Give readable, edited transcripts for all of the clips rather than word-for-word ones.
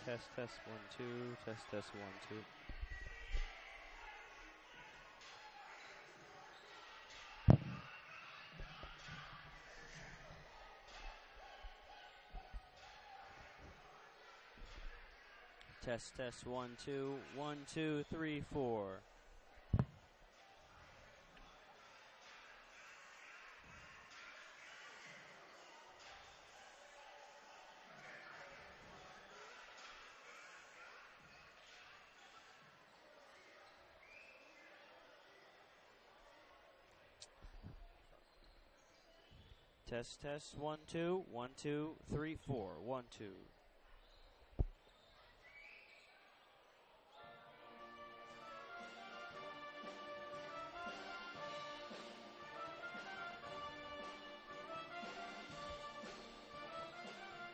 Test, test, 1, 2. Test, test, 1, 2. Test, test, 1, 2. 1, 2, 3, 4. Test, test, 1, 2. 1, 2, 3, 4. 1, 2.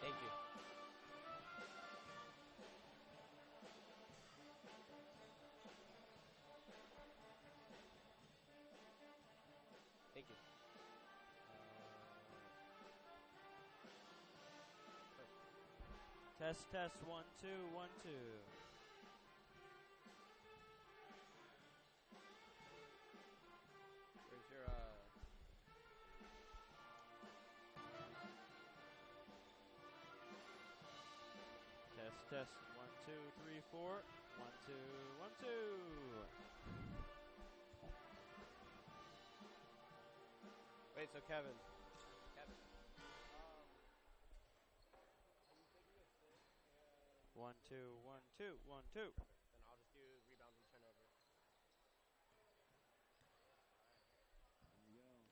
Thank you. Thank you. Test, test, 1, 2, 1, 2. Where's your Test, test, 1, 2, 3, 4. 1, 2, 1, 2. Wait, so Kevin. Kevin. 1, 2, 1, 2, 1, 2. Then I'll just do rebounds and turnover. There we go.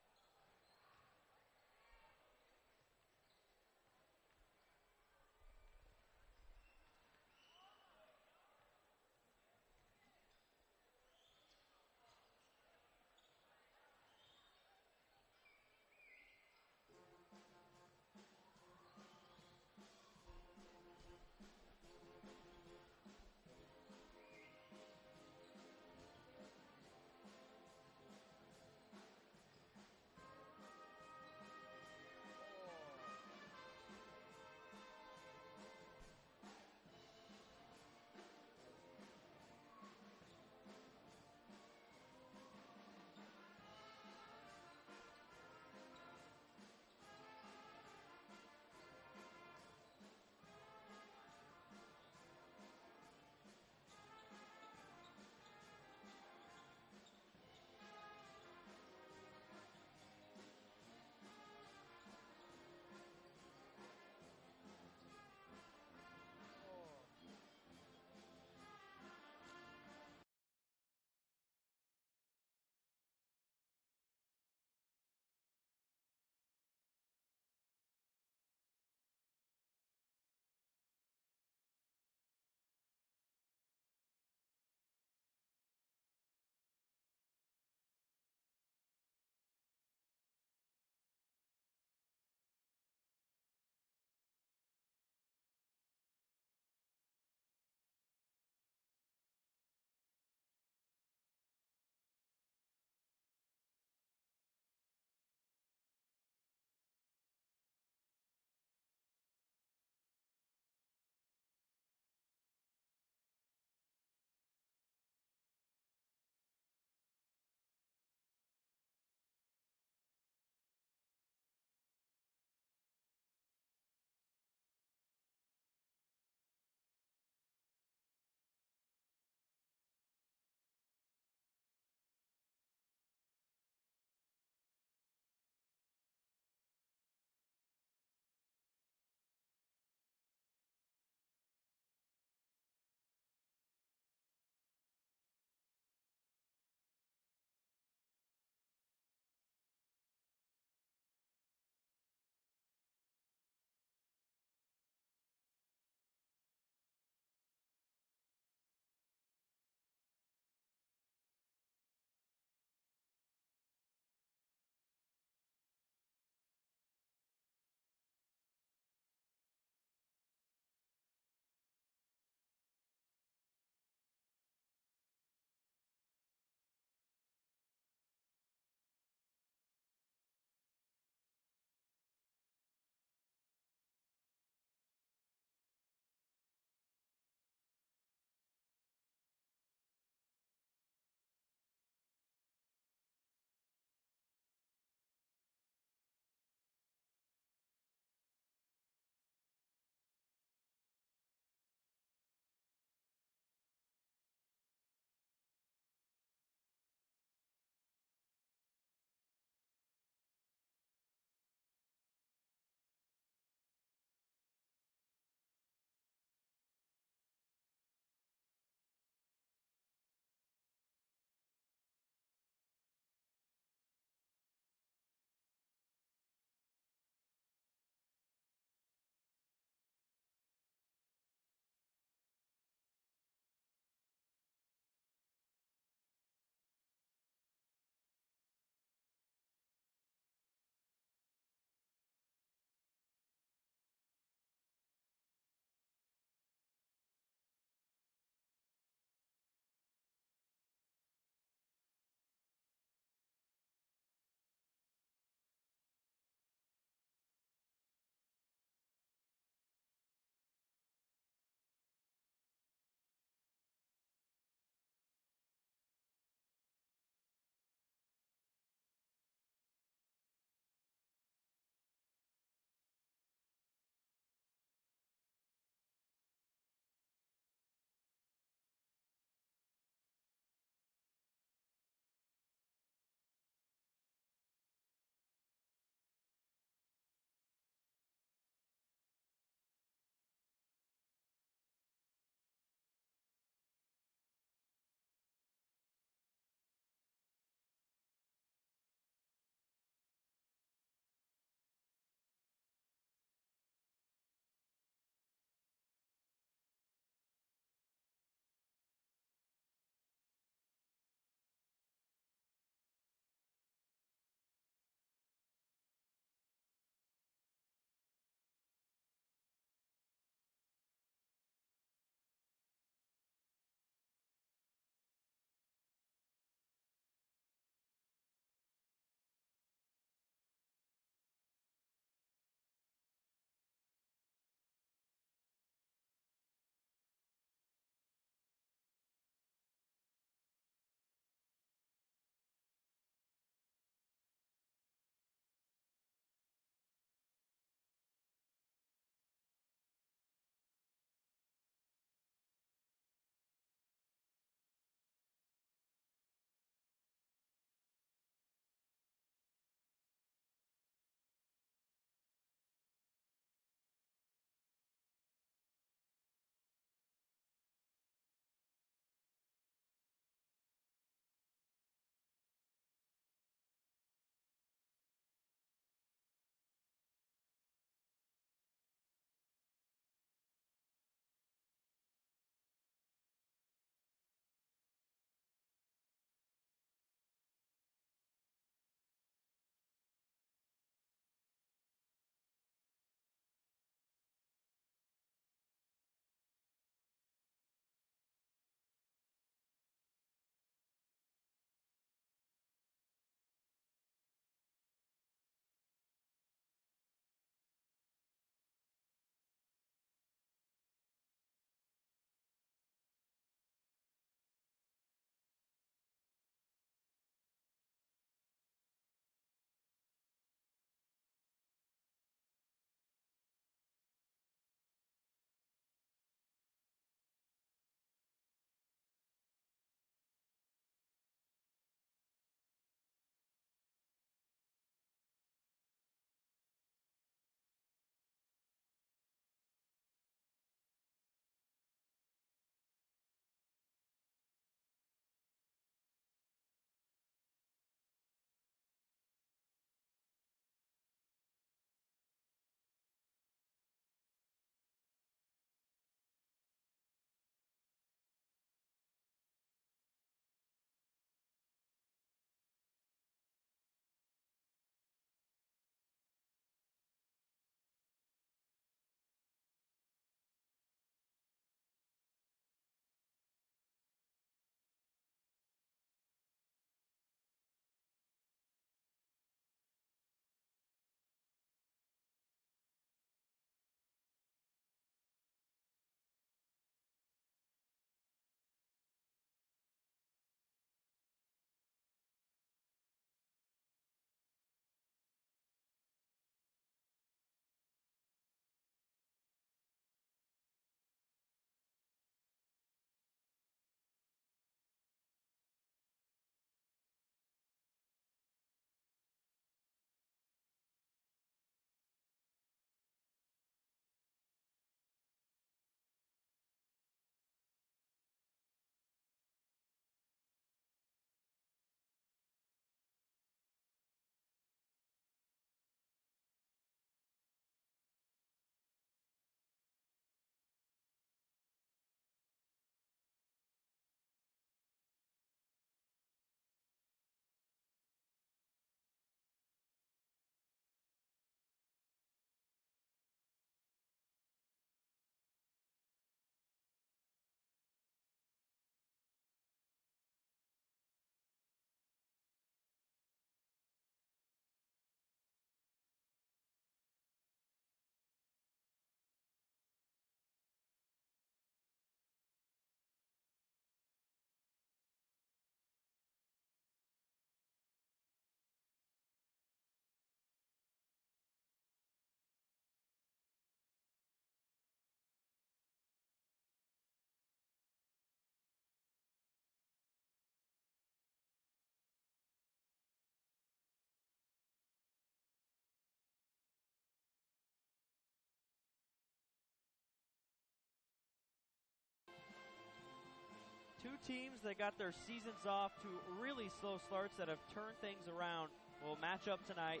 teams that got their seasons off to really slow starts that have turned things around will match up tonight,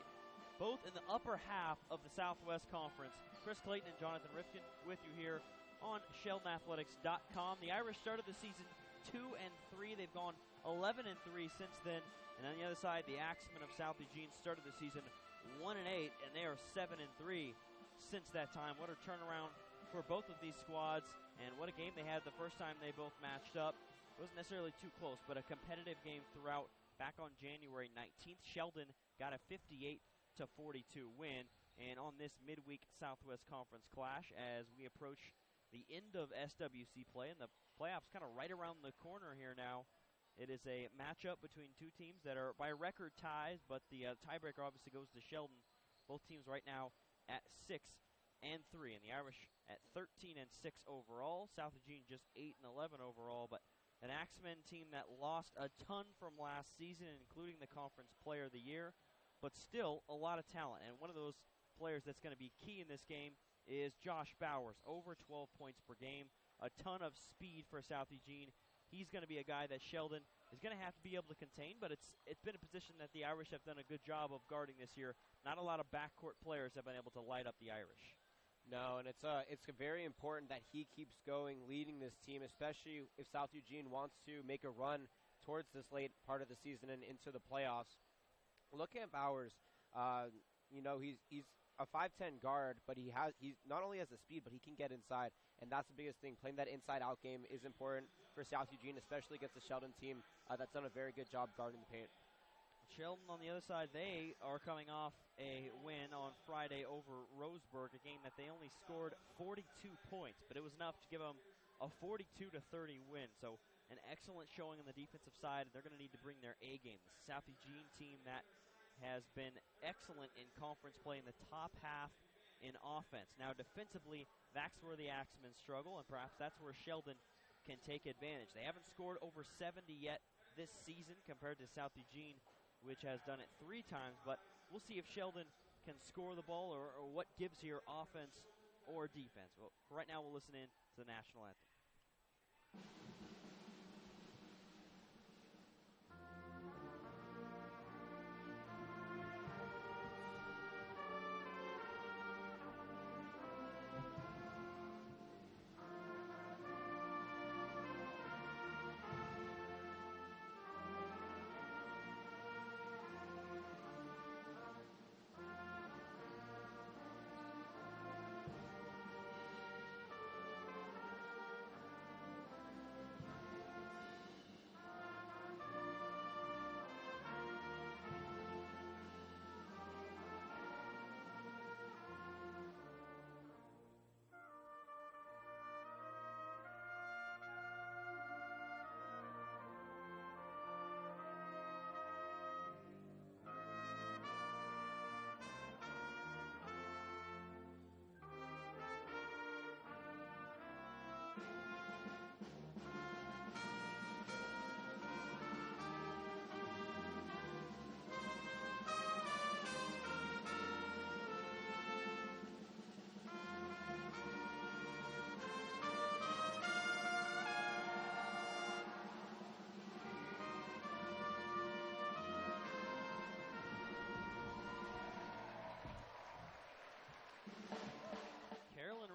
both in the upper half of the Southwest Conference. Chris Clayton and Jonathan Rifkin with you here on SheldonAthletics.com. The Irish started the season 2-3. They've gone 11-3 since then. And on the other side, the Axemen of South Eugene started the season 1-8, and they are 7-3 since that time. What a turnaround for both of these squads, and what a game they had the first time they both matched up. It wasn't necessarily too close, but a competitive game throughout. Back on January 19th, Sheldon got a 58-42 win. And on this midweek Southwest Conference clash, as we approach the end of SWC play, and the playoffs kind of right around the corner here now, it is a matchup between two teams that are by record ties, but the tiebreaker obviously goes to Sheldon. Both teams right now at 6-3, and the Irish at 13-6 overall. South Eugene just 8-11 overall, but an Axemen team that lost a ton from last season, including the Conference Player of the Year, but still a lot of talent. And one of those players that's going to be key in this game is Josh Bowers, over 12 points per game, a ton of speed for South Eugene. He's going to be a guy that Sheldon is going to have to be able to contain, but it's been a position that the Irish have done a good job of guarding this year. Not a lot of backcourt players have been able to light up the Irish. No, and it's very important that he keeps going, leading this team, especially if South Eugene wants to make a run towards this late part of the season and into the playoffs. Look at Bowers. He's a 5'10 guard, but he not only has the speed, but he can get inside, and that's the biggest thing. Playing that inside-out game is important for South Eugene, especially against the Sheldon team that's done a very good job guarding the paint. Sheldon, on the other side, they are coming off a win on Friday over Roseburg, a game that they only scored 42 points, but it was enough to give them a 42-30 win. So an excellent showing on the defensive side, and they're going to need to bring their A game. The South Eugene team that has been excellent in conference play in the top half in offense. Now, defensively, that's where the Axemen struggle, and perhaps that's where Sheldon can take advantage. They haven't scored over 70 yet this season compared to South Eugene, which has done it 3 times, but we'll see if Sheldon can score the ball or what gives here, offense or defense. Well, for right now, we'll listen in to the national anthem.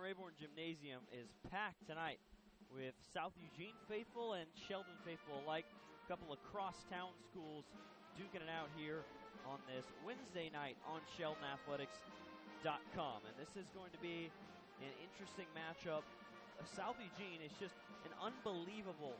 Rayborn Gymnasium is packed tonight with South Eugene faithful and Sheldon faithful alike. A couple of crosstown schools duking it out here on this Wednesday night on SheldonAthletics.com. And this is going to be an interesting matchup. South Eugene is just an unbelievable,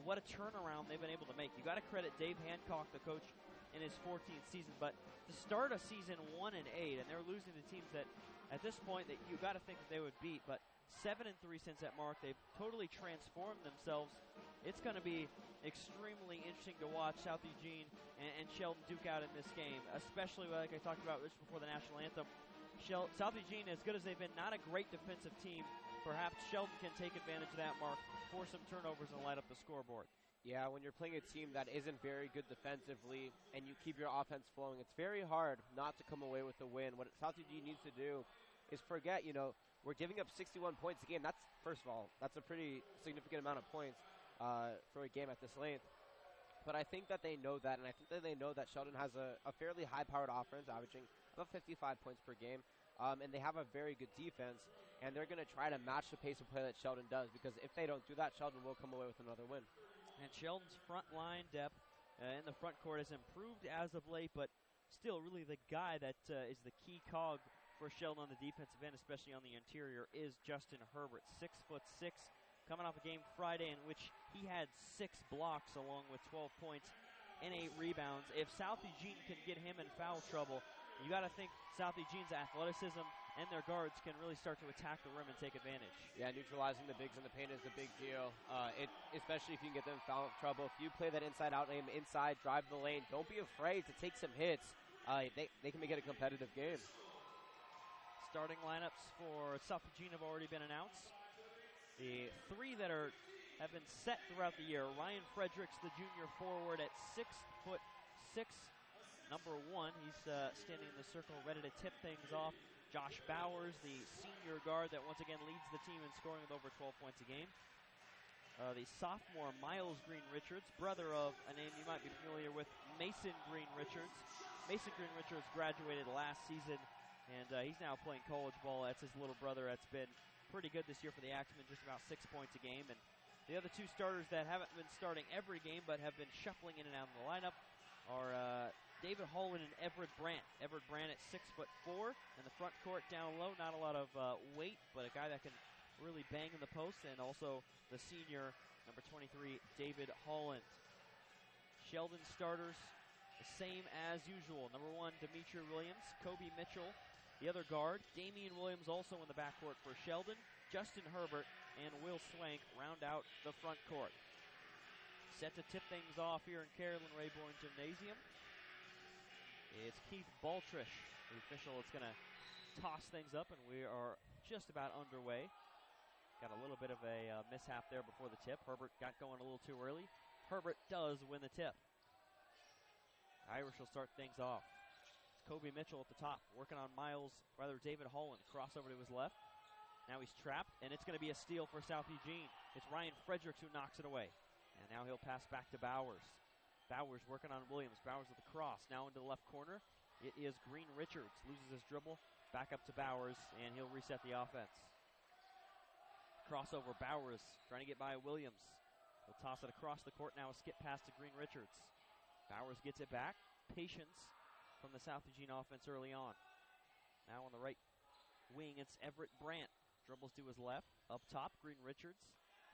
what a turnaround they've been able to make. You got to credit Dave Hancock, the coach, in his 14th season, but to start a season 1-8, and they're losing to teams that at this point that you got to think that they would beat, but 7-3 since that mark. They've totally transformed themselves. It's going to be extremely interesting to watch South Eugene and Sheldon duke out in this game, especially like I talked about just before the national anthem. South Eugene, as good as they've been, not a great defensive team. Perhaps Sheldon can take advantage of that mark, force some turnovers, and light up the scoreboard. Yeah, when you're playing a team that isn't very good defensively and you keep your offense flowing, it's very hard not to come away with a win. What South Eugene needs to do is forget, we're giving up 61 points a game. That's, first of all, that's a pretty significant amount of points. for a game at this length. But I think that they know that, and I think that they know that Sheldon has a fairly high-powered offense, averaging about 55 points per game, and they have a very good defense, and they're going to try to match the pace of play that Sheldon does, because if they don't do that, Sheldon will come away with another win. And Sheldon's front line depth in the front court has improved as of late, but still really the guy that is the key cog for Sheldon on the defensive end, especially on the interior, is Justin Herbert, 6'6", coming off a game Friday in which he had 6 blocks along with 12 points and 8 rebounds. If South Eugene can get him in foul trouble, you got to think South Eugene's athleticism and their guards can really start to attack the rim and take advantage. Yeah, neutralizing the bigs in the paint is a big deal, especially if you can get them in foul trouble. If you play that inside-out game, inside, drive the lane, don't be afraid to take some hits. They can make it a competitive game. Starting lineups for South Eugene have already been announced. The 3 that have been set throughout the year: Ryan Fredericks, the junior forward, at 6'6", number 1. He's standing in the circle, ready to tip things off. Josh Bowers, the senior guard that once again leads the team in scoring with over 12 points a game. The sophomore Miles Green Richards, brother of a name you might be familiar with, Mason Green Richards. Mason Green Richards graduated last season, and he's now playing college ball. That's his little brother. That's been pretty good this year for the Axemen, just about 6 points a game. And the other 2 starters that haven't been starting every game but have been shuffling in and out of the lineup are David Holland and Everett Brandt. Everett Brandt at 6'4", in the front court down low. Not a lot of weight, but a guy that can really bang in the post. And also the senior, number 23, David Holland. Sheldon starters, the same as usual. Number 1, Demetri Williams. Kobe Mitchell, the other guard. Damian Williams also in the backcourt for Sheldon. Justin Herbert and Will Swank round out the front court. Set to tip things off here in Carolyn Rayborn Gymnasium. It's Keith Baltrish, the official, that's going to toss things up, and we are just about underway. Got a little bit of a mishap there before the tip. Herbert got going a little too early. Herbert does win the tip. Irish will start things off. It's Kobe Mitchell at the top, working on David Holland. Crossover to his left. Now he's trapped, and it's going to be a steal for South Eugene. It's Ryan Fredericks who knocks it away. And now he'll pass back to Bowers. Bowers working on Williams. Bowers with the cross. Now into the left corner. It is Green Richards. Loses his dribble. Back up to Bowers, and he'll reset the offense. Crossover. Bowers trying to get by Williams. He'll toss it across the court. Now a skip pass to Green Richards. Bowers gets it back. Patience from the South Eugene offense early on. Now on the right wing, it's Everett Brandt. Dribbles to his left. Up top, Green Richards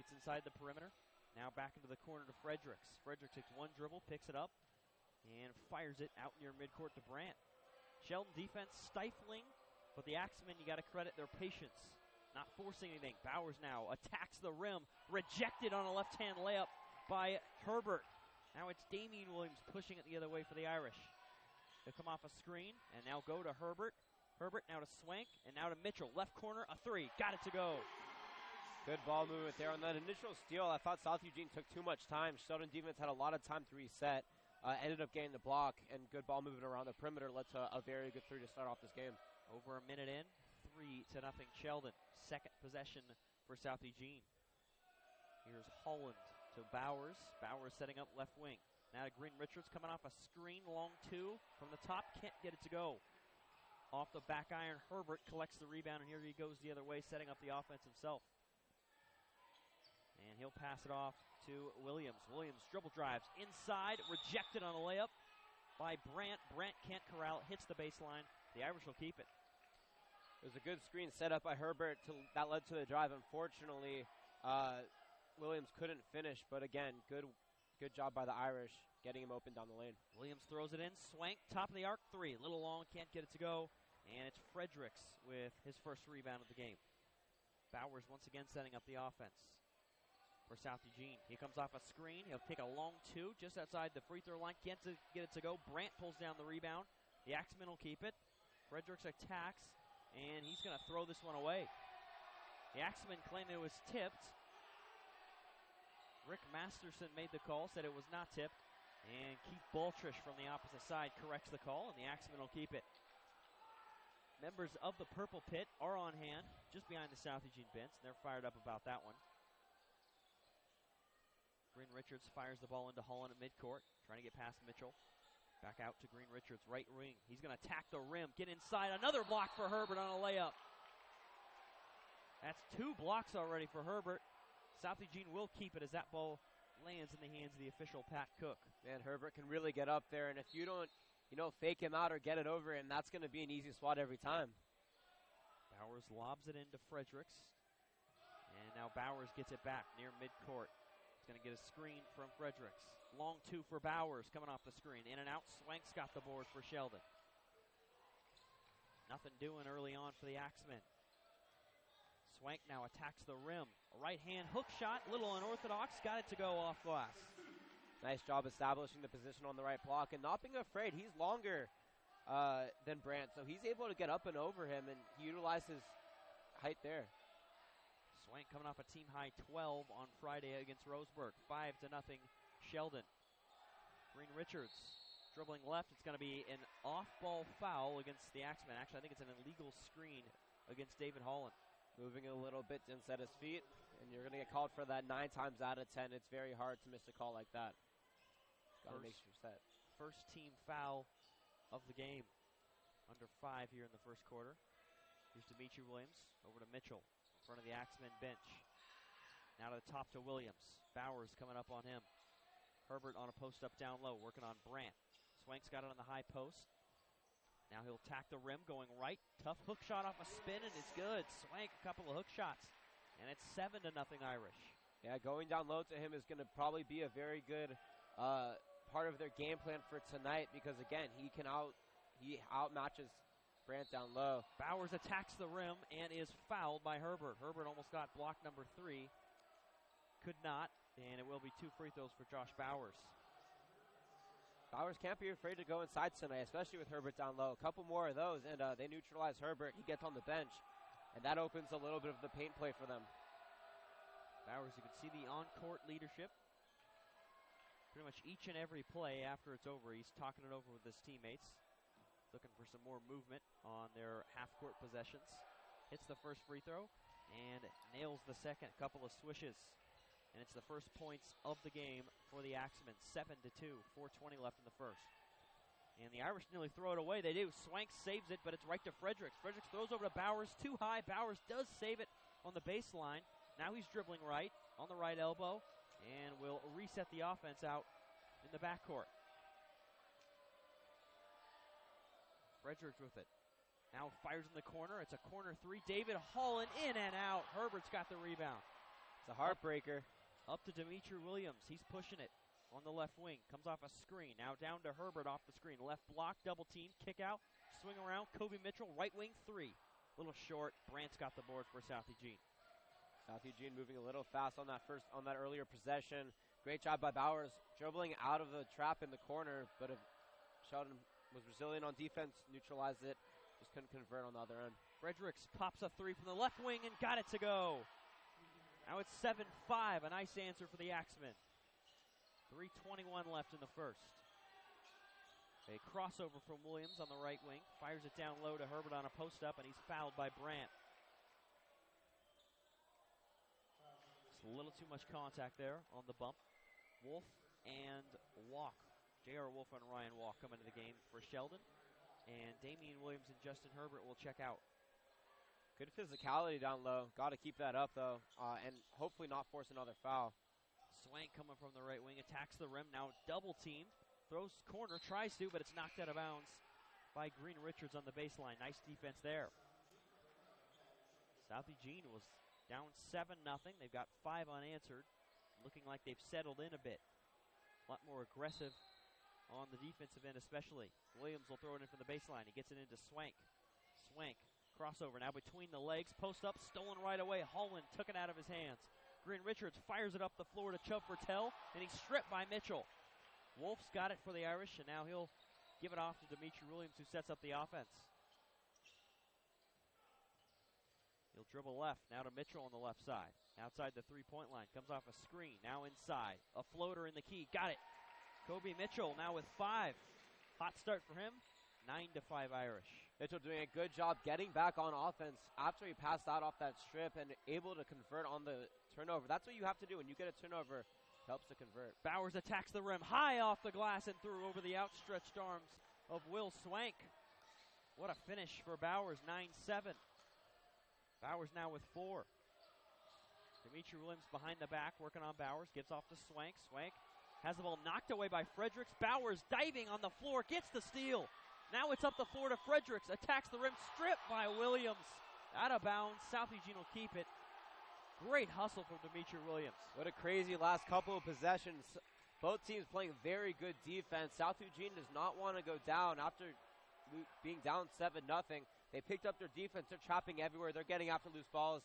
gets inside the perimeter. Now back into the corner to Fredericks. Fredericks takes 1 dribble, picks it up, and fires it out near midcourt to Brandt. Sheldon defense stifling, but the Axemen, you got to credit their patience, not forcing anything. Bowers now attacks the rim, rejected on a left-hand layup by Herbert. Now it's Damian Williams pushing it the other way for the Irish. They'll come off a screen, and now go to Herbert. Herbert now to Swank, and now to Mitchell. Left corner, a 3. Got it to go. Good ball movement there. On that initial steal, I thought South Eugene took too much time. Sheldon defense had a lot of time to reset. Ended up getting the block, and good ball movement around the perimeter led to a very good 3 to start off this game. Over a minute in, 3-0 Sheldon. Second possession for South Eugene. Here's Holland to Bowers. Bowers setting up left wing. Now to Green Richards coming off a screen, long 2 from the top. Can't get it to go. Off the back iron, Herbert collects the rebound, and here he goes the other way, setting up the offense himself. And he'll pass it off to Williams. Williams dribble drives inside, rejected on a layup by Brandt. Brandt can't corral it, hits the baseline. The Irish will keep it. It was a good screen set up by Herbert that led to the drive. Unfortunately, Williams couldn't finish, but again, good job by the Irish getting him open down the lane. Williams throws it in. Swank, top of the arc, 3. A little long, can't get it to go. And it's Fredericks with his first rebound of the game. Bowers once again setting up the offense for South Eugene. He comes off a screen. He'll take a long 2 just outside the free throw line. Can't get it to go. Brandt pulls down the rebound. The Axemen will keep it. Fredericks attacks, and he's going to throw this one away. The Axemen claim it was tipped. Rick Masterson made the call, said it was not tipped. And Keith Baltrish from the opposite side corrects the call, and the Axemen will keep it. Members of the Purple Pit are on hand just behind the South Eugene bench. They're fired up about that one. Green Richards fires the ball into Holland at midcourt, trying to get past Mitchell. Back out to Green Richards, right wing. He's going to attack the rim, get inside. Another block for Herbert on a layup. That's 2 blocks already for Herbert. South Eugene will keep it as that ball lands in the hands of the official, Pat Cook. Man, Herbert can really get up there, and if you don't, fake him out or get it over him, that's going to be an easy swat every time. Bowers lobs it into Fredericks. And now Bowers gets it back near midcourt. He's going to get a screen from Fredericks. Long 2 for Bowers coming off the screen. In and out, Swank's got the board for Sheldon. Nothing doing early on for the Axemen. Swank now attacks the rim. A right-hand hook shot, little unorthodox, got it to go off glass. Nice job establishing the position on the right block and not being afraid. He's longer than Brandt, so he's able to get up and over him, and he utilizes height there. Swank coming off a team-high 12 on Friday against Roseburg. 5-0 Sheldon. Green Richards dribbling left. It's going to be an off-ball foul against the Axemen. Actually, I think it's an illegal screen against David Holland. Moving a little bit to inside his feet, and you're going to get called for that 9 times out of 10. It's very hard to miss a call like that. Got to make sure you're set. First team foul of the game. Under 5 here in the first quarter. Here's Demetri Williams over to Mitchell in front of the Axemen bench. Now to the top to Williams. Bowers coming up on him. Herbert on a post up down low, working on Brandt. Swank's got it on the high post. Now he'll tack the rim, going right. Tough hook shot off a spin, and it's good. Swank, a couple of hook shots, and it's 7-0 Irish. Yeah, going down low to him is going to probably be a very good part of their game plan for tonight because, again, he outmatches Brandt down low. Bowers attacks the rim and is fouled by Herbert. Herbert almost got block number 3. Could not, and it will be 2 free throws for Josh Bowers. Bowers can't be afraid to go inside tonight, especially with Herbert down low. A couple more of those, and they neutralize Herbert. He gets on the bench, and that opens a little bit of the paint play for them. Bowers, you can see the on-court leadership. Pretty much each and every play after it's over, he's talking it over with his teammates, looking for some more movement on their half-court possessions. Hits the first free throw and nails the second. Couple of swishes. And it's the first points of the game for the Axemen. 7-2, 4:20 left in the first. And the Irish nearly throw it away. They do. Swank saves it, but it's right to Fredericks. Fredericks throws over to Bowers, too high. Bowers does save it on the baseline. Now he's dribbling right, on the right elbow, and will reset the offense out in the backcourt. Fredericks with it. Now fires in the corner. It's a corner 3. David Holland in and out. Herbert's got the rebound. It's a heartbreaker. Up to Demetri Williams. He's pushing it on the left wing. Comes off a screen. Now down to Herbert off the screen. Left block, double team, kick out, swing around. Kobe Mitchell, right wing 3. Little short. Brandt's got the board for South Eugene. South Eugene moving a little fast on that earlier possession. Great job by Bowers dribbling out of the trap in the corner, but if Sheldon was resilient on defense, neutralized it, just couldn't convert on the other end. Fredericks pops a 3 from the left wing and got it to go. Now it's 7-5, a nice answer for the Axemen. 3:21 left in the first. A crossover from Williams on the right wing. Fires it down low to Herbert on a post-up, and he's fouled by Brandt. Just a little too much contact there on the bump. Wolf and Walk. J.R. Wolf and Ryan Walk come into the game for Sheldon. And Damian Williams and Justin Herbert will check out. Good physicality down low. Got to keep that up, though, and hopefully not force another foul. Swank coming from the right wing, attacks the rim, now double teamed. Throws corner, tries to, but it's knocked out of bounds by Green Richards on the baseline. Nice defense there. South Eugene was down 7-0. They've got 5 unanswered. Looking like they've settled in a bit. A lot more aggressive on the defensive end especially. Williams will throw it in from the baseline. He gets it into Swank. Swank, crossover now between the legs. Post up, stolen right away. Holland took it out of his hands. Green Richards fires it up the floor to Chubb Vertel, and he's stripped by Mitchell. Wolf's got it for the Irish, and now he'll give it off to Demetri Williams, who sets up the offense. He'll dribble left, now to Mitchell on the left side. Outside the three-point line, comes off a screen, now inside. A floater in the key, got it. Kobe Mitchell now with 5. Hot start for him, 9-5 Irish. Mitchell doing a good job getting back on offense after he passed out off that strip and able to convert on the turnover. That's what you have to do when you get a turnover. helps to convert. Bowers attacks the rim high off the glass and through over the outstretched arms of Will Swank. What a finish for Bowers, 9-7. Bowers now with 4. Dimitri Williams behind the back, working on Bowers, gives off to Swank. Swank has the ball knocked away by Fredericks. Bowers diving on the floor, gets the steal. Now it's up the floor to Fredericks, attacks the rim, stripped by Williams. Out of bounds, South Eugene will keep it. Great hustle from Dimitri Williams. What a crazy last couple of possessions. Both teams playing very good defense. South Eugene does not want to go down after being down 7-0. They picked up their defense. They're trapping everywhere. They're getting after loose balls,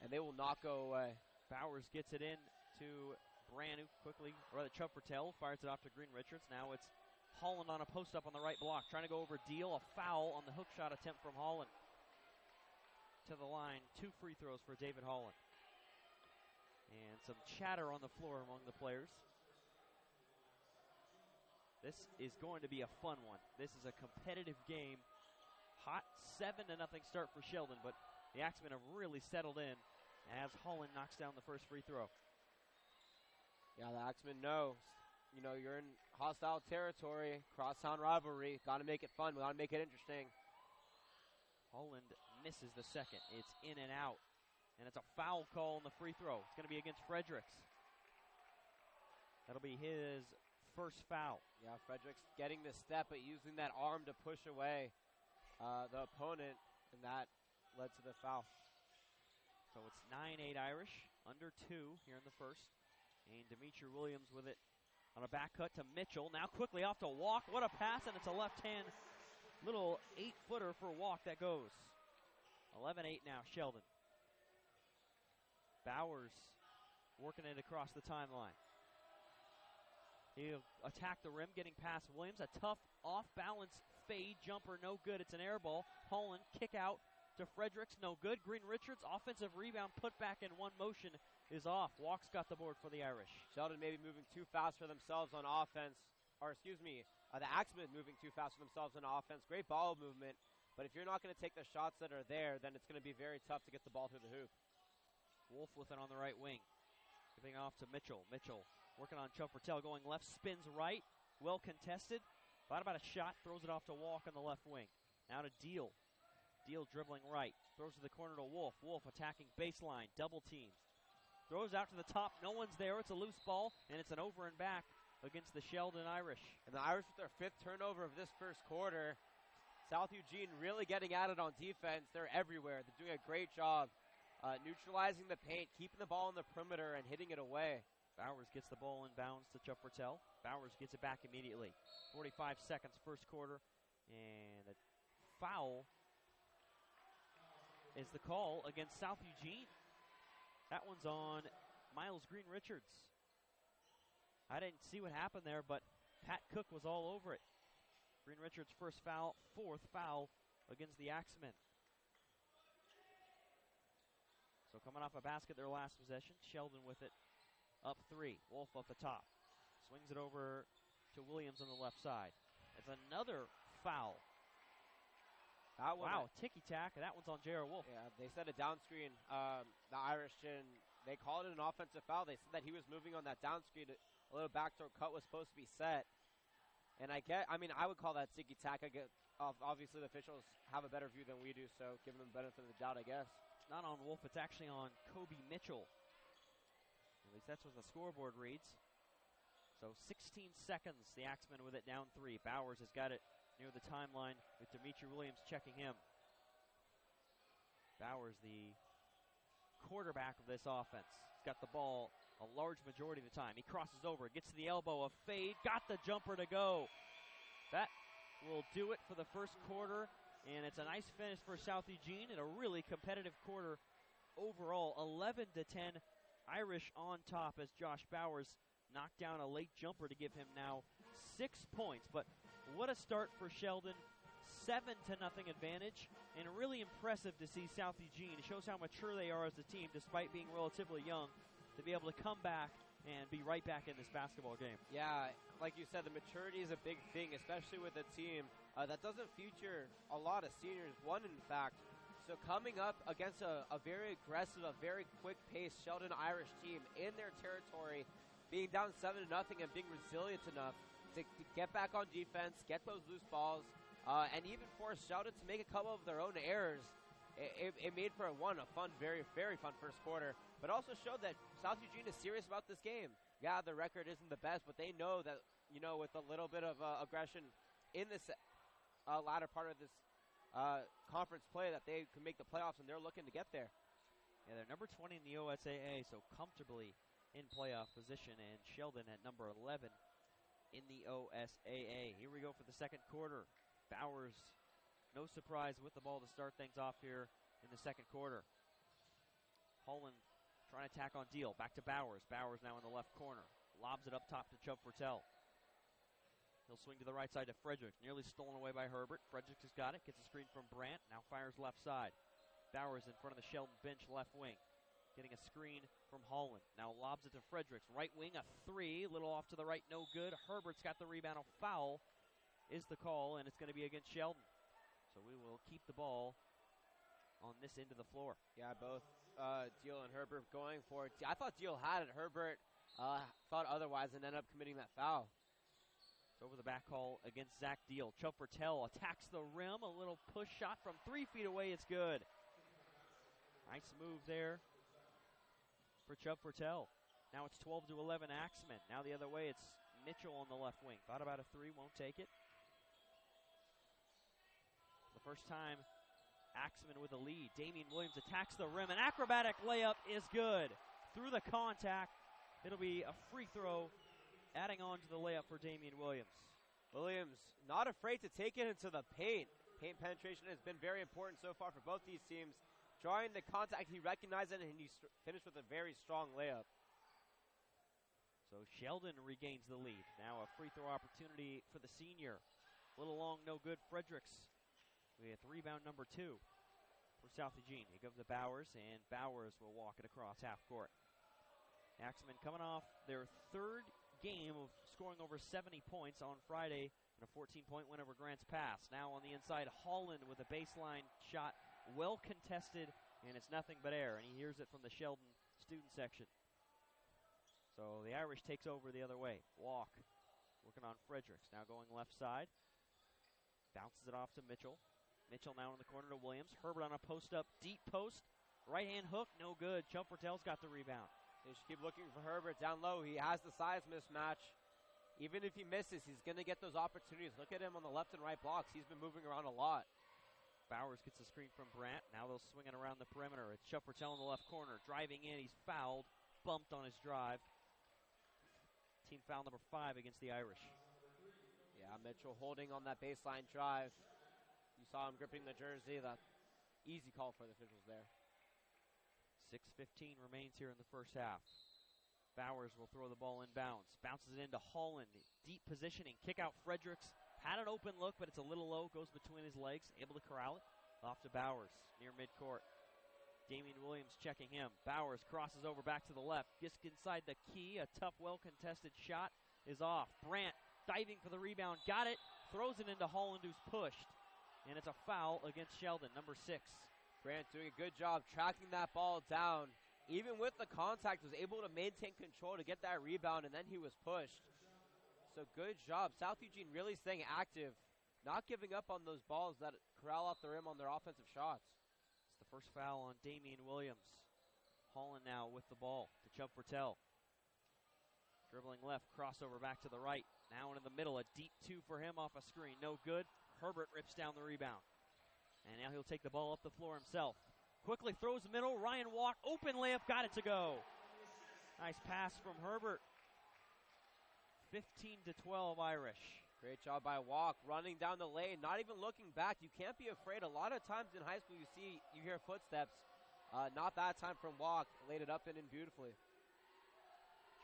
and they will not go away. Bowers gets it in to Branu quickly, or rather Chubb Patel fires it off to Green Richards. Now it's Holland on a post-up on the right block, trying to go over Deal. A foul on the hook shot attempt from Holland. To the line, 2 free throws for David Holland. And some chatter on the floor among the players. This is going to be a fun one. This is a competitive game. Hot 7-0 start for Sheldon, but the Axemen have really settled in as Holland knocks down the first free throw. Yeah, the Axemen know. You know, you're in hostile territory, crosstown rivalry. Got to make it fun. Got to make it interesting. Holland misses the second. It's in and out. And it's a foul call on the free throw. It's going to be against Fredericks. That'll be his first foul. Yeah, Fredericks getting the step, but using that arm to push away the opponent, and that led to the foul. So it's 9-8 Irish, under 2 here in the first. And Dimitri Williams with it on a back cut to Mitchell. Now quickly off to Walk. What a pass, and it's a left-hand little 8-footer for Walk that goes. 11-8 now, Sheldon. Bowers working it across the timeline. He'll attack the rim, getting past Williams. A tough off-balance fade jumper, no good. It's an air ball. Holland kick out to Fredericks, no good. Green Richards, offensive rebound, put back in one motion is off. Walk's got the board for the Irish. Sheldon maybe moving too fast for themselves on offense. Or excuse me, the Axemen moving too fast for themselves on offense. Great ball movement. But if you're not going to take the shots that are there, then it's going to be very tough to get the ball through the hoop. Wolf with it on the right wing. Giving off to Mitchell. Mitchell working on Chubb Patel, going left, spins right. Well contested. Thought about a shot, throws it off to Walk on the left wing. Now to Deal. Deal dribbling right. Throws to the corner to Wolf. Wolf attacking baseline. Double teams. Throws out to the top. No one's there. It's a loose ball, and it's an over and back against the Sheldon Irish. And the Irish with their 5th turnover of this first quarter. South Eugene really getting at it on defense. They're everywhere. They're doing a great job neutralizing the paint, keeping the ball on the perimeter, and hitting it away. Bowers gets the ball in bounds to Chubb Patel. Bowers gets it back immediately. 45 seconds first quarter, and a foul is the call against South Eugene. That one's on Miles Green Richards. I didn't see what happened there, but Pat Cook was all over it. Green Richards' first foul, 4th foul against the Axemen. So coming off a basket their last possession, Sheldon with it up 3. Wolf up the top. Swings it over to Williams on the left side. It's another foul. Wow, ticky-tack. That one's on J.R. Wolf. Yeah, they set a down screen. The Irish didn't. They called it an offensive foul. They said that he was moving on that down screen. A little backdoor cut was supposed to be set. And I would call that ticky-tack. Obviously, the officials have a better view than we do, so give them the benefit of the doubt, I guess. Not on Wolf, it's actually on Kobe Mitchell. At least that's what the scoreboard reads. So 16 seconds, the Axemen with it down 3. Bowers has got it near the timeline with Dimitri Williams checking him. Bowers, the quarterback of this offense, has got the ball a large majority of the time. He crosses over, gets to the elbow, a fade, got the jumper to go. That will do it for the first quarter. And it's a nice finish for South Eugene in a really competitive quarter overall. 11-10, Irish on top as Josh Bowers knocked down a late jumper to give him now 6 points. But what a start for Sheldon. 7-0 advantage, and really impressive to see South Eugene. It shows how mature they are as a team despite being relatively young, to be able to come back and be right back in this basketball game. Yeah, like you said, the maturity is a big thing, especially with a team that doesn't feature a lot of seniors, one in fact. So coming up against a very aggressive, a very quick-paced Sheldon Irish team in their territory, being down 7-0 and being resilient enough to get back on defense, get those loose balls, and even force Sheldon to make a couple of their own errors. It made for a fun, very, very fun first quarter, but also showed that South Eugene is serious about this game. Yeah, the record isn't the best, but they know that, with a little bit of aggression in this latter part of this conference play, that they can make the playoffs, and they're looking to get there. Yeah, they're number 20 in the OSAA, so comfortably in playoff position, and Sheldon at number 11 in the OSAA. Here we go for the second quarter. Bowers, no surprise, with the ball to start things off here in the second quarter. Holland trying to tack on Deal. Back to Bowers. Bowers now in the left corner. Lobs it up top to Chubb Fertel. He'll swing to the right side to Fredericks. Nearly stolen away by Herbert. Fredericks has got it. Gets a screen from Brandt. Now fires left side. Bowers in front of the Sheldon bench left wing. Getting a screen from Holland. Now lobs it to Fredericks. Right wing, a three. Little off to the right, no good. Herbert's got the rebound. A foul is the call, and it's going to be against Sheldon. So we will keep the ball on this end of the floor. Yeah, both Deal and Herbert going for it. I thought Deal had it. Herbert thought otherwise and ended up committing that foul. It's over the back call against Zach Deal. Chubb Fertel attacks the rim. A little push shot from 3 feet away. It's good. Nice move there for Chubb Fertel. Now it's 12-11 Axman. Now the other way, it's Mitchell on the left wing. Thought about a three, won't take it. The first time Axman with a lead. Damian Williams attacks the rim. An acrobatic layup is good. Through the contact, it'll be a free throw, adding on to the layup for Damian Williams. Williams not afraid to take it into the paint. Paint penetration has been very important so far for both these teams. Drawing the contact, he recognized it, and he finished with a very strong layup. So Sheldon regains the lead. Now a free throw opportunity for the senior. A little long, no good. Fredericks with rebound number 2 for South Eugene. He goes to Bowers, and Bowers will walk it across half court. Axman coming off their third game of scoring over 70 points on Friday and a 14-point win over Grants Pass. Now on the inside, Holland with a baseline shot. Well contested, and it's nothing but air, and he hears it from the Sheldon student section. So the Irish takes over the other way. Walk, working on Fredericks. Now going left side. Bounces it off to Mitchell. Mitchell now in the corner to Williams. Herbert on a post-up, deep post. Right-hand hook, no good. Chubb Fertel's got the rebound. They should keep looking for Herbert down low. He has the size mismatch. Even if he misses, he's going to get those opportunities. Look at him on the left and right blocks. He's been moving around a lot. Bowers gets a screen from Brandt. Now they'll swing it around the perimeter. It's Chubb Fertel in the left corner. Driving in, he's fouled. Bumped on his drive. Team foul number 5 against the Irish. Yeah, Mitchell holding on that baseline drive. You saw him gripping the jersey. That easy call for the officials there. 6:15 remains here in the first half. Bowers will throw the ball inbounds. Bounces it into Holland. Deep positioning. Kick out Fredericks. Had an open look, but it's a little low. Goes between his legs. Able to corral it. Off to Bowers near midcourt. Damian Williams checking him. Bowers crosses over back to the left. Gets inside the key. A tough, well-contested shot is off. Brandt diving for the rebound. Got it. Throws it into Holland, who's pushed. And it's a foul against Sheldon, number 6. Brandt doing a good job tracking that ball down. Even with the contact, was able to maintain control to get that rebound, and then he was pushed. So good job. South Eugene really staying active, not giving up on those balls that corral off the rim on their offensive shots. It's the first foul on Damian Williams. Holland now with the ball to Chubb Fertel. Dribbling left, crossover back to the right. Now into the middle, a deep 2 for him off a screen. No good. Herbert rips down the rebound. And now he'll take the ball up the floor himself. Quickly throws middle. Ryan Walk, open layup, got it to go. Nice pass from Herbert. 15-12 Irish. Great job by Walk, running down the lane, not even looking back. You can't be afraid. A lot of times in high school you hear footsteps. Not that time from Walk. Laid it up and in beautifully.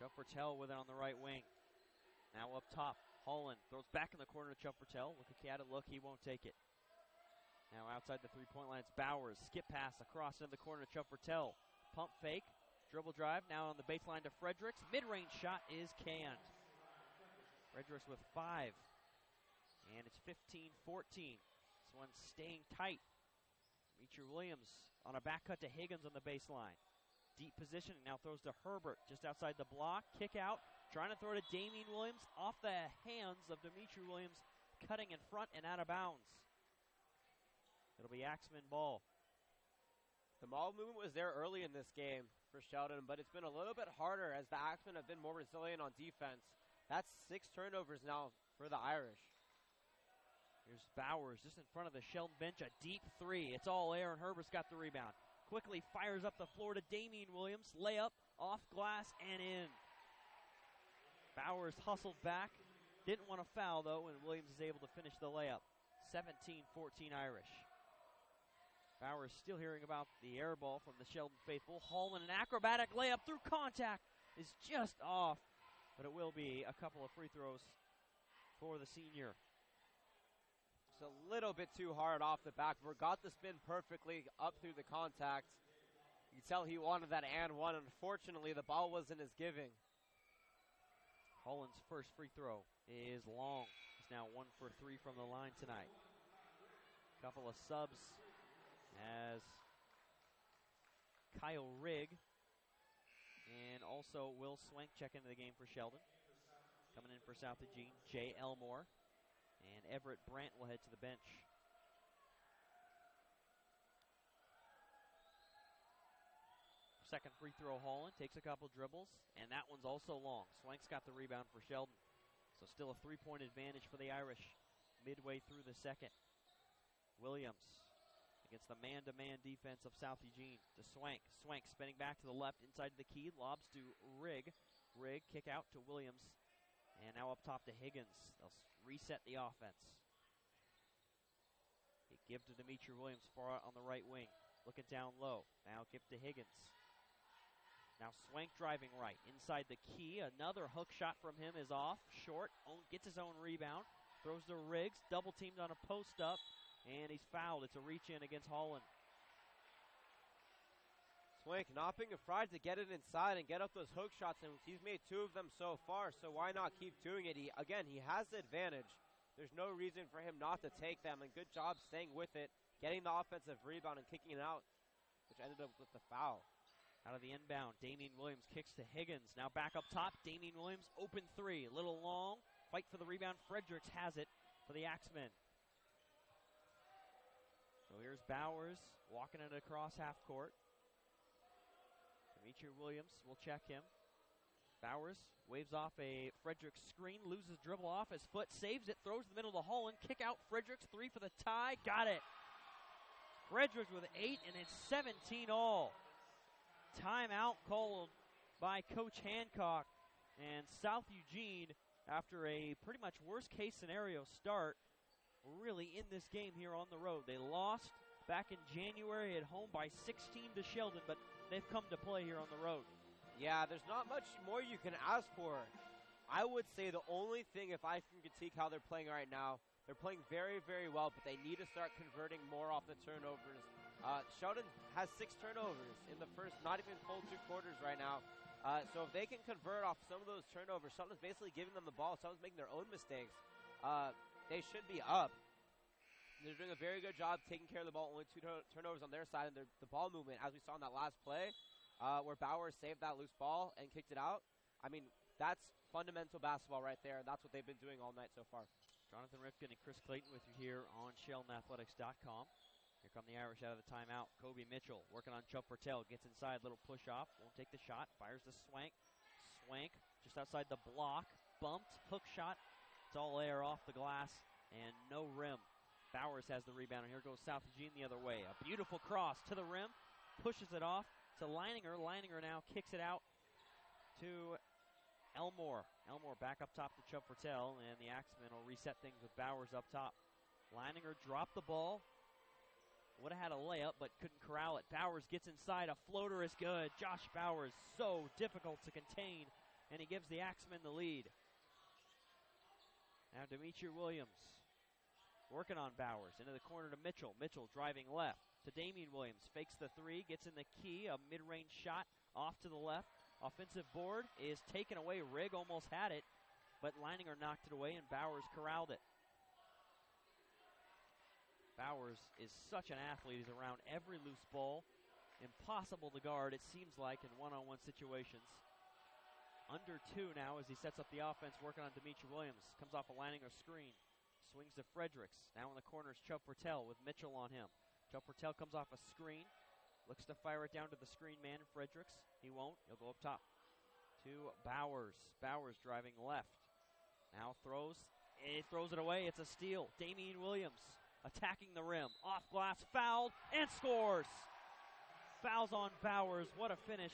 Chubb Fertel with it on the right wing. Now up top, Holland throws back in the corner to Chubb Fertel. Look at it, look, he won't take it. Now outside the three-point line, it's Bowers. Skip pass across into the corner to Chubb Fertel. Pump fake, dribble drive, now on the baseline to Fredericks. Mid-range shot is canned. Fredericks with 5. And it's 15-14. This one's staying tight. Meecher Williams on a back cut to Higgins on the baseline. Deep positioning, now throws to Herbert just outside the block. Kick out, trying to throw to Damian Williams off the hands of Dimitri Williams, cutting in front and out of bounds. It'll be Axeman ball. The ball movement was there early in this game for Sheldon, but it's been a little bit harder as the Axemen have been more resilient on defense. That's 6 turnovers now for the Irish. Here's Bowers just in front of the Sheldon bench, a deep 3. It's all air, and Herbert's got the rebound. Quickly fires up the floor to Damian Williams. Layup, off glass, and in. Bowers hustled back. Didn't want to foul, though, and Williams is able to finish the layup. 17-14 Irish. Bowers still hearing about the air ball from the Sheldon faithful. Holland, an acrobatic layup through contact, is just off, but it will be a couple of free throws for the senior. It's a little bit too hard off the backboard. Got the spin perfectly up through the contact. You can tell he wanted that and one. Unfortunately, the ball wasn't as giving. Holland's first free throw is long. He's now 1 for 3 from the line tonight. Couple of subs as Kyle Rigg and also Will Swank check into the game for Sheldon. Coming in for South Eugene, Jay Elmore. And Everett Brandt will head to the bench. Second free throw, Holland takes a couple dribbles, and that one's also long. Swank's got the rebound for Sheldon. So still a 3-point advantage for the Irish midway through the second. Williams against the man-to-man defense of South Eugene to Swank. Swank spinning back to the left inside the key, lobs to Rigg. Rigg kick out to Williams. And now up top to Higgins. They'll reset the offense. They give to Dimitri Williams far out on the right wing. Looking down low. Now give to Higgins. Now Swank driving right. Inside the key. Another hook shot from him is off. Short. Gets his own rebound. Throws to Riggs. Double teamed on a post up. And he's fouled. It's a reach in against Holland. Swank not being afraid to get it inside and get up those hook shots, and he's made 2 of them so far, so why not keep doing it? He has the advantage. There's no reason for him not to take them, and good job staying with it, getting the offensive rebound and kicking it out, which ended up with the foul. Out of the inbound, Damian Williams kicks to Higgins. Now back up top, Damian Williams, open 3. A little long, fight for the rebound. Fredericks has it for the Axemen. So here's Bowers walking it across half court. Dimitri Williams will check him. Bowers waves off a Fredericks screen, loses dribble off his foot, saves it, throws in the middle to Holland. Kick out Fredericks, 3 for the tie. Got it. Fredericks with 8, and it's 17 all. Timeout called by Coach Hancock. And South Eugene, after a pretty much worst-case scenario start, really in this game here on the road. They lost back in January at home by 16 to Sheldon, but they've come to play here on the road. Yeah, there's not much more you can ask for. I would say the only thing, if I can critique how they're playing right now, they're playing very, very well, but they need to start converting more off the turnovers. Sheldon has 6 turnovers in the first, not even full 2 quarters right now. So if they can convert off some of those turnovers, Sheldon's basically giving them the ball. Sheldon's making their own mistakes. They should be up. They're doing a very good job taking care of the ball. Only 2 turnovers on their side, and the ball movement, as we saw in that last play, where Bowers saved that loose ball and kicked it out. I mean, that's fundamental basketball right there, and that's what they've been doing all night so far. Jonathan Rifkin and Chris Clayton with you here on SheldonAthletics.com. Here come the Irish out of the timeout. Kobe Mitchell working on Chubb Fertel. Gets inside, little push off. Won't take the shot. Fires the Swank. Swank just outside the block. Bumped. Hook shot. It's all air off the glass and no rim. Bowers has the rebound, and here goes South Eugene the other way. A beautiful cross to the rim. Pushes it off to Leininger. Leininger now kicks it out to Elmore. Elmore back up top to Chubb Fertel, and the Axemen will reset things with Bowers up top. Leininger dropped the ball. Would have had a layup, but couldn't corral it. Bowers gets inside. A floater is good. Josh Bowers, so difficult to contain, and he gives the Axemen the lead. Now Dimitri Williams working on Bowers. Into the corner to Mitchell. Mitchell driving left to Damian Williams. Fakes the 3. Gets in the key. A mid-range shot off to the left. Offensive board is taken away. Rigg almost had it, but Leininger knocked it away, and Bowers corralled it. Bowers is such an athlete. He's around every loose ball. Impossible to guard, it seems like, in one-on-one situations. Under 2 now as he sets up the offense, working on Demetri Williams. Comes off a Leininger screen. Swings to Fredericks. Now in the corner is Chubb Portel with Mitchell on him. Chubb Portel comes off a screen. Looks to fire it down to the screen man, Fredericks. He won't. He'll go up top to Bowers. Bowers driving left. Now throws. He throws it away. It's a steal. Damian Williams attacking the rim. Off glass, fouled, and scores. Fouls on Bowers. What a finish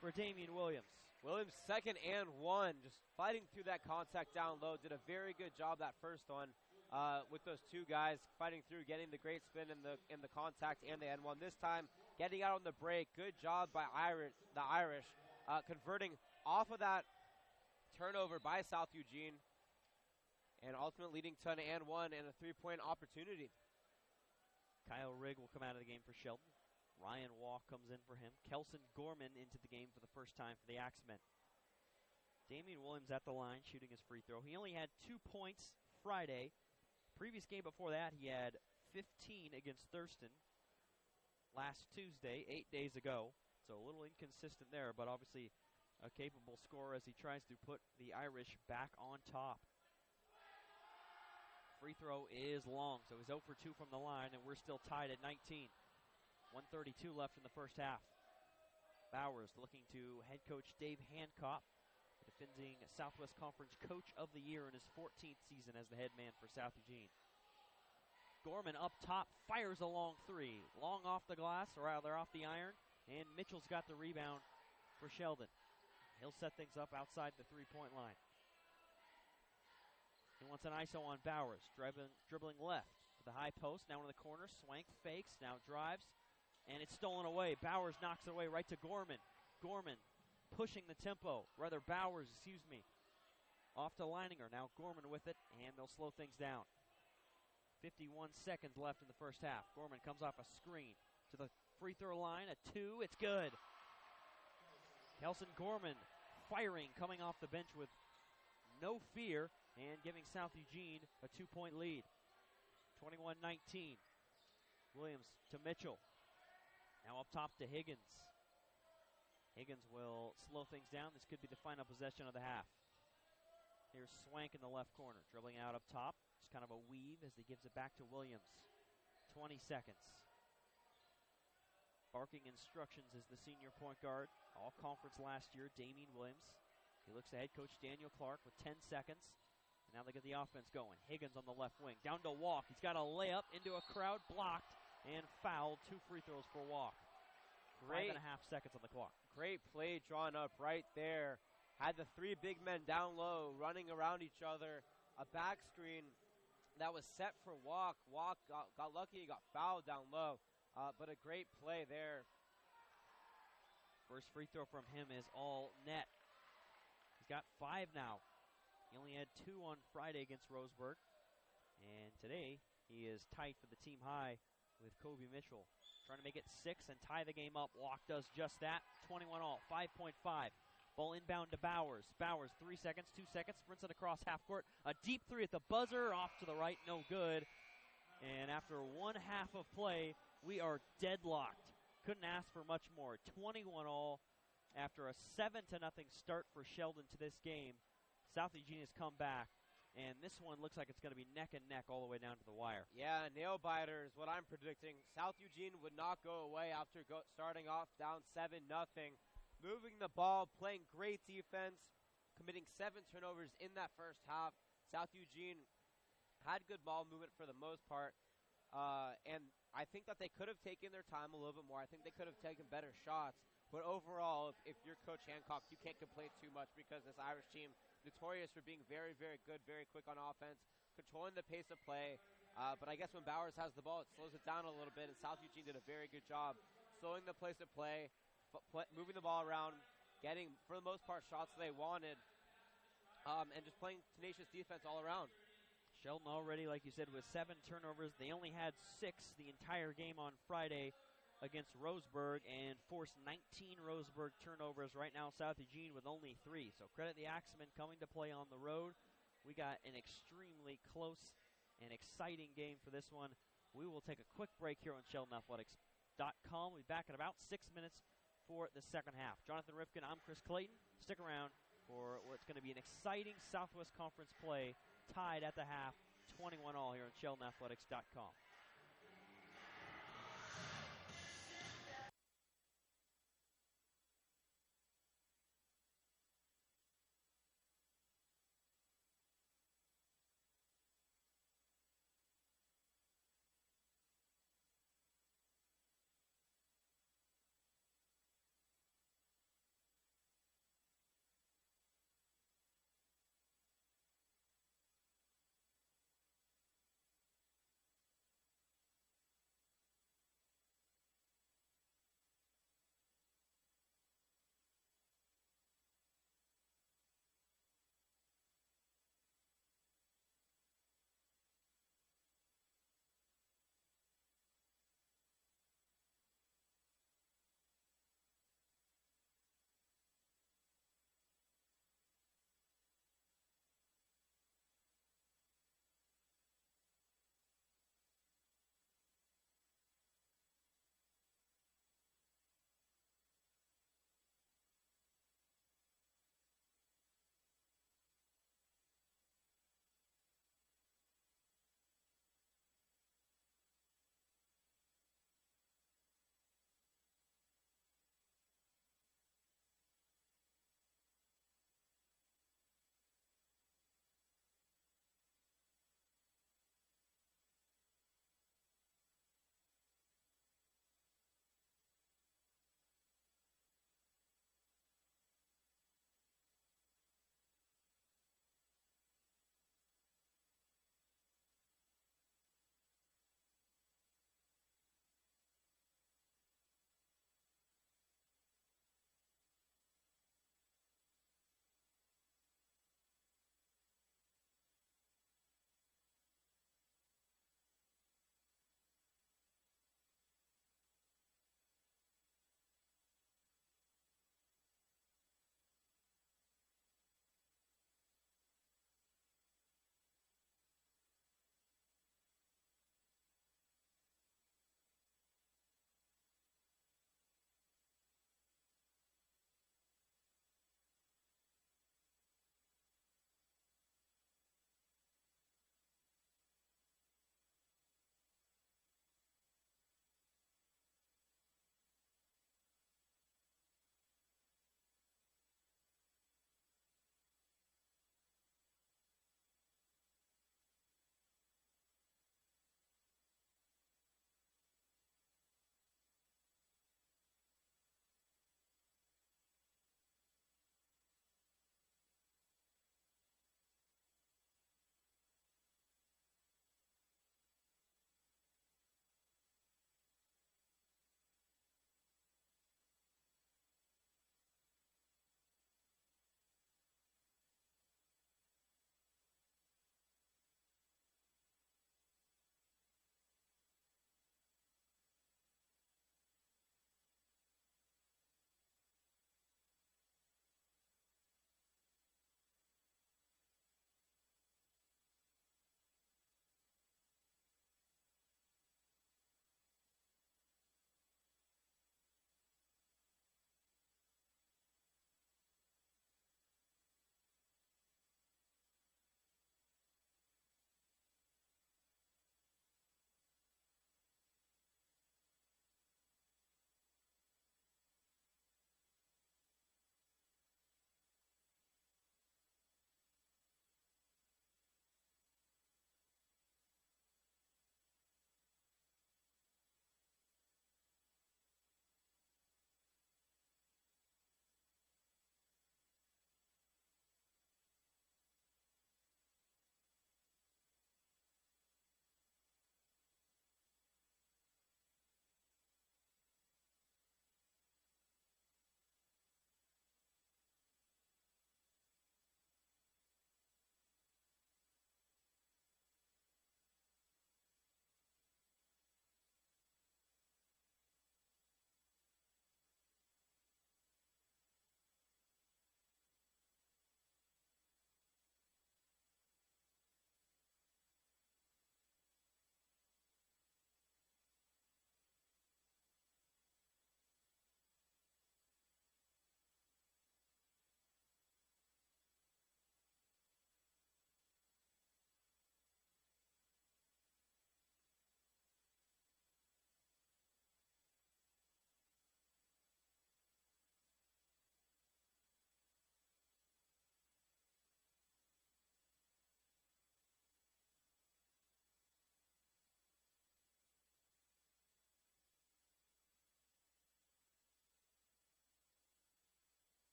for Damian Williams. Williams, 2nd and 1, just fighting through that contact down low. Did a very good job that first one with those 2 guys fighting through, getting the great spin in the contact and the end one. This time, getting out on the break. Good job by the Irish, converting off of that turnover by South Eugene, and ultimately leading to an and 1 and a 3-point opportunity. Kyle Rigg will come out of the game for Sheldon. Ryan Walk comes in for him. Kelson Gorman into the game for the first time for the Axemen. Damian Williams at the line shooting his free throw. He only had 2 points Friday. Previous game before that, he had 15 against Thurston last Tuesday, 8 days ago. So a little inconsistent there, but obviously a capable scorer as he tries to put the Irish back on top. Free throw is long, so he's 0 for 2 from the line, and we're still tied at 19. 1:32 left in the first half. Bowers looking to head coach Dave Hancock, the defending Southwest Conference Coach of the Year in his 14th season as the head man for South Eugene. Gorman up top, fires a long 3. Long off the glass, or rather off the iron, and Mitchell's got the rebound for Sheldon. He'll set things up outside the 3-point line. He wants an ISO on Bowers, dribbling left to the high post, now in the corner, Swank fakes, now drives, and it's stolen away. Bowers knocks it away right to Gorman. Gorman pushing the tempo, Bowers, off to Leininger. Now Gorman with it, and they'll slow things down. 51 seconds left in the first half. Gorman comes off a screen to the free throw line, a 2, it's good. Kelson Gorman firing, coming off the bench with no fear, and giving South Eugene a 2-point lead. 21-19. Williams to Mitchell. Now up top to Higgins. Higgins will slow things down. This could be the final possession of the half. Here's Swank in the left corner, dribbling out up top. Just kind of a weave as he gives it back to Williams. 20 seconds. Barking instructions is the senior point guard. All conference last year, Damian Williams. He looks to head coach Daniel Clark with 10 seconds. And now they get the offense going. Higgins on the left wing, down to Walk. He's got a layup into a crowd, blocked, and fouled. 2 free throws for Walk. 5.5 seconds on the clock. Great play drawn up right there. Had the 3 big men down low, running around each other. A back screen that was set for Walk. Walk got lucky, he got fouled down low. But a great play there. First free throw from him is all net. He's got 5 now. He only had 2 on Friday against Roseburg. And today, he is tight for the team high with Kobe Mitchell. Trying to make it 6 and tie the game up. Walk does just that. 21 all, 5.5. Ball inbound to Bowers. Bowers, 3 seconds, 2 seconds, sprints it across half court. A deep 3 at the buzzer, off to the right, no good. And after 1 half of play, we are deadlocked. Couldn't ask for much more. 21 all after a 7-0 start for Sheldon to this game. South Eugene has come back, and this one looks like it's going to be neck and neck all the way down to the wire. Yeah, nail biter is what I'm predicting. South Eugene would not go away after starting off down 7-0. Moving the ball, playing great defense, committing 7 turnovers in that first half. South Eugene had good ball movement for the most part, and I think that they could have taken their time a little bit more. I think they could have taken better shots. But overall, if you're Coach Hancock, you can't complain too much because this Irish team, notorious for being very, very good, very quick on offense, controlling the pace of play. But I guess when Bowers has the ball, it slows it down a little bit, and South Eugene did a very good job slowing the pace of play, moving the ball around, getting, for the most part, shots they wanted, and just playing tenacious defense all around. Sheldon already, like you said, with 7 turnovers. They only had 6 the entire game on Friday against Roseburg and forced 19 Roseburg turnovers. Right now, South Eugene with only 3. So credit the Axemen coming to play on the road. We got an extremely close and exciting game for this one. We will take a quick break here on SheldonAthletics.com. We'll be back in about 6 minutes for the second half. Jonathan Rifkin, I'm Chris Clayton. Stick around. for what's going to be an exciting Southwest Conference play, tied at the half, 21-all here on SheltonAthletics.com.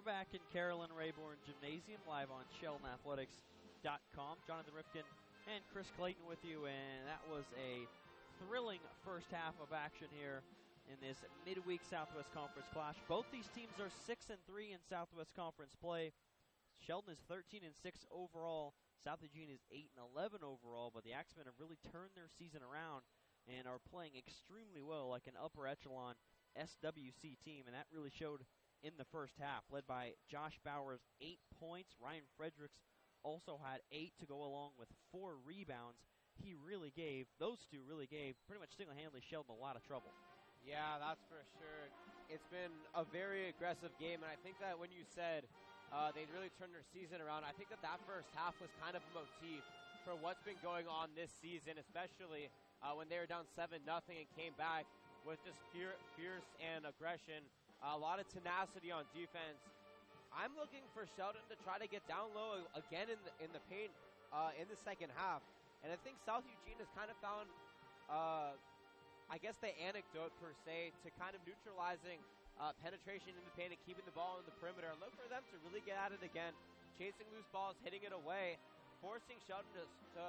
back in Carolyn Rayborn Gymnasium, live on SheldonAthletics.com. Jonathan Rifkin and Chris Clayton with you, and that was a thrilling first half of action here in this midweek Southwest Conference clash. Both these teams are 6-3 in Southwest Conference play. Sheldon is 13-6 overall. South Eugene is 8-11 overall, but the Axemen have really turned their season around and are playing extremely well, like an upper echelon SWC team, and that really showed in the first half, led by Josh Bowers, 8 points. Ryan Fredericks also had 8 to go along with 4 rebounds. Those two really gave pretty much single-handedly Sheldon a lot of trouble. Yeah, that's for sure. It's been a very aggressive game, and I think that when you said they really turned their season around, I think that first half was kind of a motif for what's been going on this season, especially when they were down 7-0 and came back with just fierce and aggression. A lot of tenacity on defense. I'm looking for Sheldon to try to get down low again in the paint in the second half. And I think South Eugene has kind of found, I guess, the anecdote per se to kind of neutralizing penetration in the paint and keeping the ball in the perimeter. Look for them to really get at it again, chasing loose balls, hitting it away, forcing Sheldon to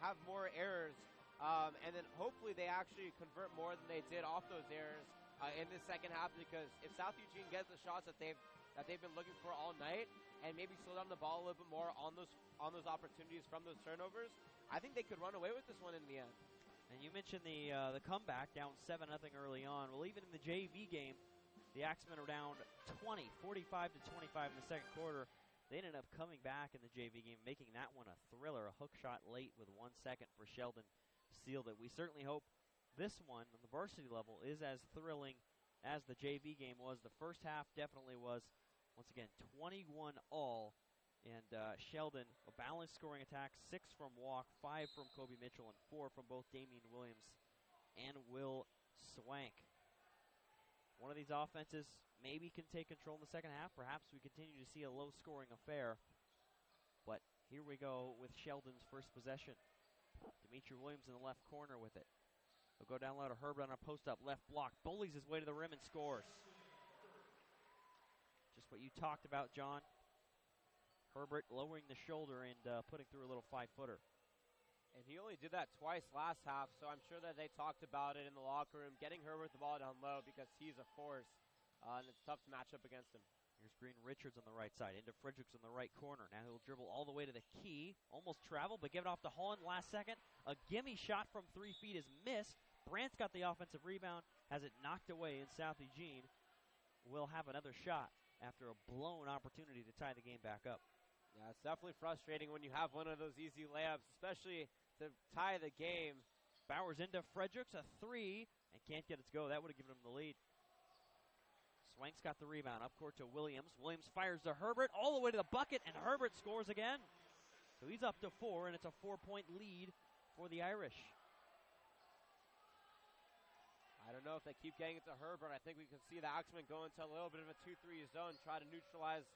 have more errors. And then hopefully they actually convert more than they did off those errors in the second half, because if South Eugene gets the shots that they've been looking for all night and maybe slow down the ball a little bit more on those opportunities from those turnovers, I think they could run away with this one in the end. And you mentioned the comeback, down 7-0 early on. Well, even in the JV game, the Axemen are down 45-25 in the second quarter. They ended up coming back in the JV game, making that one a thriller. A hook shot late with 1 second for Sheldon sealed it. We certainly hope this one on the varsity level is as thrilling as the JV game was. The first half definitely was, once again, 21 all. And Sheldon, a balanced scoring attack, 6 from Walk, 5 from Kobe Mitchell, and 4 from both Damian Williams and Will Swank. One of these offenses maybe can take control in the second half. Perhaps we continue to see a low-scoring affair. But here we go with Sheldon's first possession. Dimitri Williams in the left corner with it. He'll go down low to Herbert on a post-up left block. Bullies his way to the rim and scores. Just what you talked about, John. Herbert lowering the shoulder and putting through a little 5-footer. And he only did that twice last half, so I'm sure that they talked about it in the locker room, getting Herbert the ball down low because he's a force, and it's tough to match up against him. Here's Green Richards on the right side, into Fredericks in the right corner. Now he'll dribble all the way to the key, almost traveled, but give it off to Holland last second. A gimme shot from 3 feet is missed. Brandt's got the offensive rebound, has it knocked away, and South Eugene will have another shot after a blown opportunity to tie the game back up. Yeah, it's definitely frustrating when you have one of those easy layups, especially to tie the game. Bowers into Fredericks, a 3, and can't get it to go. That would have given him the lead. Swank's got the rebound, up court to Williams. Williams fires to Herbert, all the way to the bucket, and Herbert scores again. So he's up to 4, and it's a 4-point lead for the Irish. I don't know if they keep getting it to Herbert. I think we can see the Axemen go into a little bit of a 2-3 zone, try to neutralize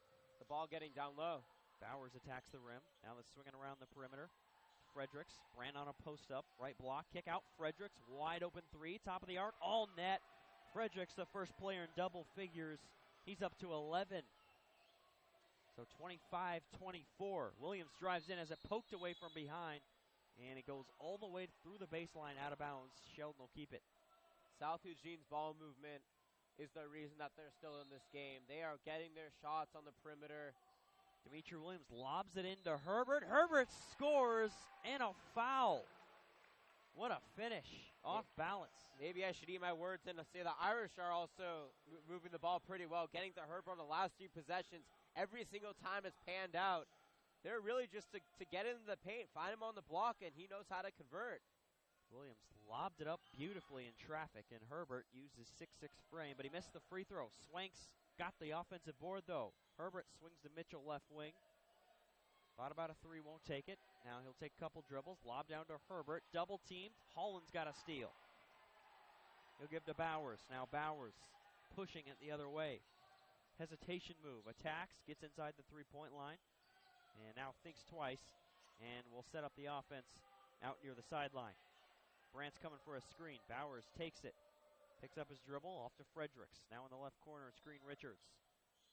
the ball getting down low. Bowers attacks the rim. Now they're swinging around the perimeter. Fredericks, Brand on a post-up, right block, kick out. Fredericks, wide open 3, top of the arc, all net. Fredericks, the first player in double figures. He's up to 11. So 25-24. Williams drives in as it poked away from behind, and it goes all the way through the baseline out of bounds. Sheldon will keep it. South Eugene's ball movement is the reason that they're still in this game. They are getting their shots on the perimeter. Dimitri Williams lobs it into Herbert. Herbert scores, and a foul. What a finish. Off balance. Maybe I should eat my words and say the Irish are also moving the ball pretty well, getting to Herbert on the last 3 possessions. Every single time it's panned out. They're really just to get into the paint, find him on the block, and he knows how to convert. Williams lobbed it up beautifully in traffic, and Herbert used his 6'6" frame, but he missed the free throw. Swanks got the offensive board, though. Herbert swings to Mitchell left wing. Thought about a 3, won't take it. Now he'll take a couple dribbles, lob down to Herbert, double teamed. Holland's got a steal. He'll give to Bowers. Now Bowers pushing it the other way. Hesitation move, attacks, gets inside the 3-point line, and now thinks twice, and will set up the offense out near the sideline. Brandt's coming for a screen. Bowers takes it. Picks up his dribble off to Fredericks. Now in the left corner, it's Green Richards.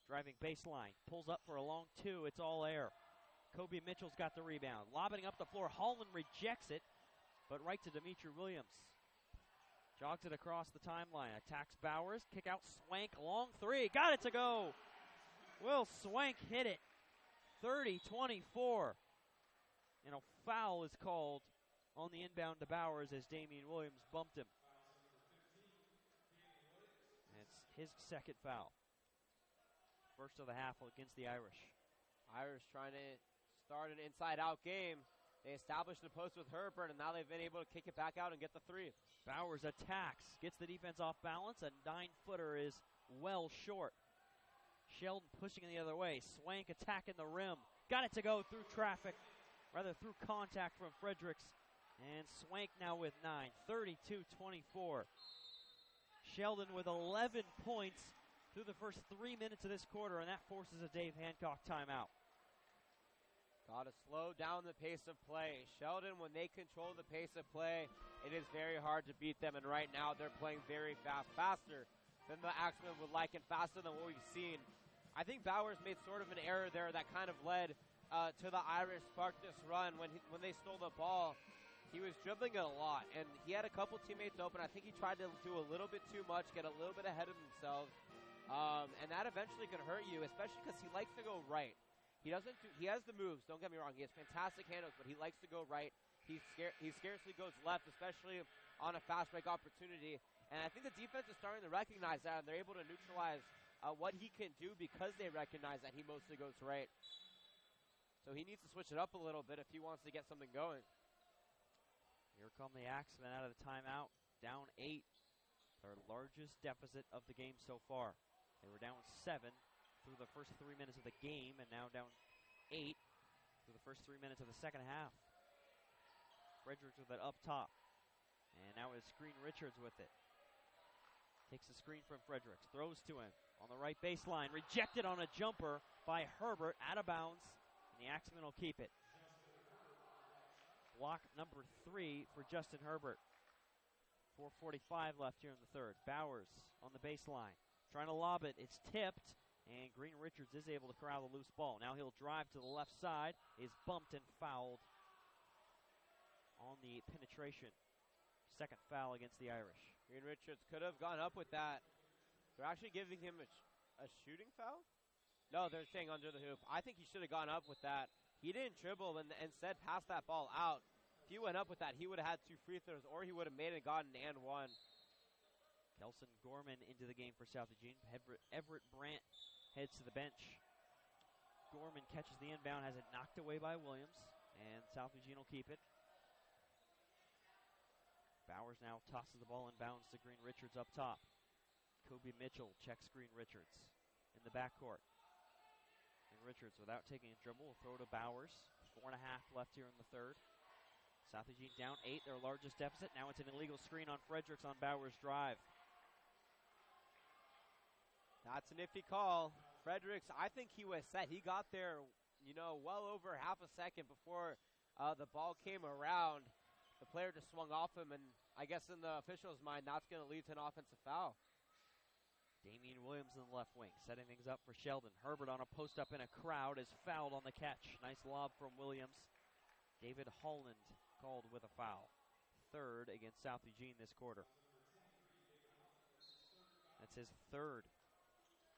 Driving baseline. Pulls up for a long two. It's all air. Kobe Mitchell's got the rebound. Lobbing up the floor. Holland rejects it, but right to Demetri Williams. Jogs it across the timeline. Attacks Bowers. Kick out Swank. Long three. Got it to go. Will Swank hit it. 30-24. And a foul is called on the inbound to Bowers as Damian Williams bumped him. And it's his second foul. First of the half against the Irish. Irish trying to start an inside-out game. They established the post with Herbert, and now they've been able to kick it back out and get the three. Bowers attacks, gets the defense off balance. A 9-footer is well short. Sheldon pushing it the other way. Swank attacking the rim. Got it to go through traffic, rather through contact from Fredericks. And Swank now with 9, 32-24. Sheldon with 11 points through the first 3 minutes of this quarter, and that forces a Dave Hancock timeout. Got to slow down the pace of play. Sheldon, when they control the pace of play, it is very hard to beat them, and right now they're playing very fast, faster than the Axemen would like and faster than what we've seen. I think Bowers made sort of an error there that kind of led to the Irish spark this run. When they stole the ball, he was dribbling it a lot, and he had a couple teammates open. I think he tried to do a little bit too much, get a little bit ahead of himself, and that eventually can hurt you, especially because he likes to go right. He has the moves, don't get me wrong. He has fantastic handles, but he likes to go right. He scarcely goes left, especially on a fast break opportunity. And I think the defense is starting to recognize that, and they're able to neutralize what he can do because they recognize that he mostly goes right. So he needs to switch it up a little bit if he wants to get something going. Here come the Axemen out of the timeout, down 8. Their largest deficit of the game so far. They were down 7 through the first 3 minutes of the game, and now down 8 through the first 3 minutes of the second half. Fredericks with it up top. And now it's Green Richards with it. Takes the screen from Fredericks, throws to him on the right baseline. Rejected on a jumper by Herbert, out of bounds, and the Axemen will keep it. Block number 3 for Justin Herbert. 4:45 left here in the third. Bowers on the baseline, trying to lob it. It's tipped. And Green Richards is able to corral the loose ball. Now he'll drive to the left side, is bumped and fouled on the penetration. Second foul against the Irish. Green Richards could have gone up with that. They're actually giving him a shooting foul? No, they're saying under the hoop. I think he should have gone up with that. He didn't dribble and instead passed that ball out. If he went up with that, he would have had 2 free throws, or he would have made it and gotten an and one. Kelson Gorman into the game for South Eugene. Everett Brandt heads to the bench. Gorman catches the inbound, has it knocked away by Williams, and South Eugene will keep it. Bowers now tosses the ball inbounds to Green Richards up top. Kobe Mitchell checks Green Richards in the backcourt. Green Richards, without taking a dribble, will throw to Bowers. 4.5 left here in the third. South Eugene down 8, their largest deficit. Now it's an illegal screen on Fredericks on Bowers' drive. That's an iffy call. Fredericks, I think he was set. He got there, well over half a second before the ball came around. The player just swung off him, and I guess in the official's mind, that's going to lead to an offensive foul. Damian Williams in the left wing, setting things up for Sheldon. Herbert on a post-up in a crowd is fouled on the catch. Nice lob from Williams. David Holland called with a foul. Third against South Eugene this quarter. That's his third.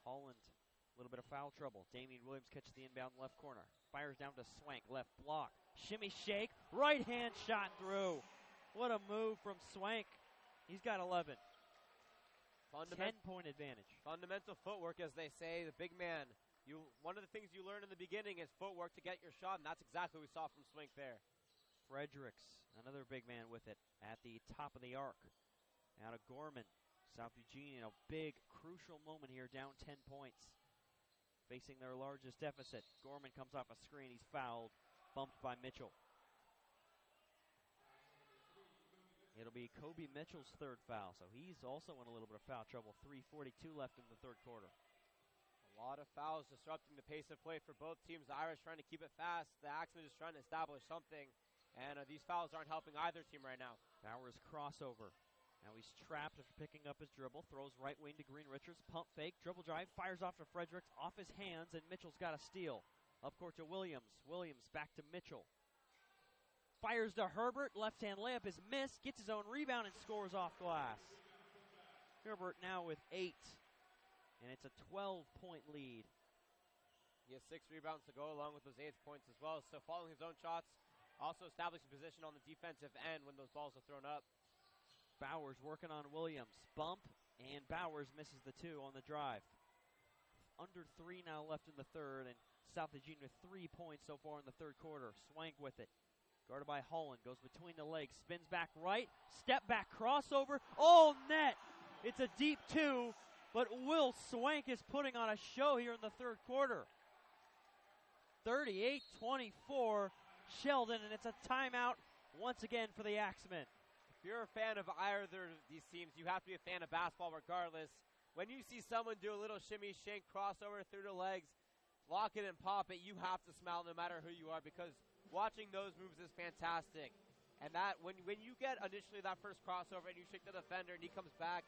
Holland, a little bit of foul trouble. Damian Williams catches the inbound left corner. Fires down to Swank, left block. Shimmy shake, right hand shot through. What a move from Swank. He's got 11. 10-point advantage. Fundamental footwork, as they say. The big man. One of the things you learn in the beginning is footwork to get your shot, and that's exactly what we saw from Swank there. Fredericks, another big man with it at the top of the arc. Out of Gorman. South Eugene in a big, crucial moment here, down 10 points. Facing their largest deficit. Gorman comes off a screen. He's fouled, bumped by Mitchell. It'll be Kobe Mitchell's third foul, so he's also in a little bit of foul trouble. 3:42 left in the third quarter. A lot of fouls disrupting the pace of play for both teams. The Irish trying to keep it fast. The Axemen just trying to establish something. And these fouls aren't helping either team right now. Bowers crossover. Now he's trapped after picking up his dribble. Throws right wing to Green Richards. Pump fake. Dribble drive. Fires off to Fredericks. Off his hands, and Mitchell's got a steal. Up court to Williams. Williams back to Mitchell. Fires to Herbert. Left-hand layup is missed. Gets his own rebound and scores off glass. Herbert now with 8. And it's a 12-point lead. He has 6 rebounds to go along with those 8 points as well. So following his own shots, also establishing position on the defensive end when those balls are thrown up. Bowers working on Williams. Bump, and Bowers misses the 2 on the drive. Under 3 now left in the third, and South Eugene with 3 points so far in the third quarter. Swank with it. Guarded by Holland. Goes between the legs. Spins back right. Step back crossover. Oh, net! It's a deep 2, but Will Swank is putting on a show here in the third quarter. 38-24, Sheldon, and it's a timeout once again for the Axemen. If you're a fan of either of these teams, you have to be a fan of basketball regardless. When you see someone do a little shimmy, shake, crossover through the legs, lock it and pop it, you have to smile no matter who you are, because watching those moves is fantastic. And that when you get initially that first crossover and you shake the defender and he comes back,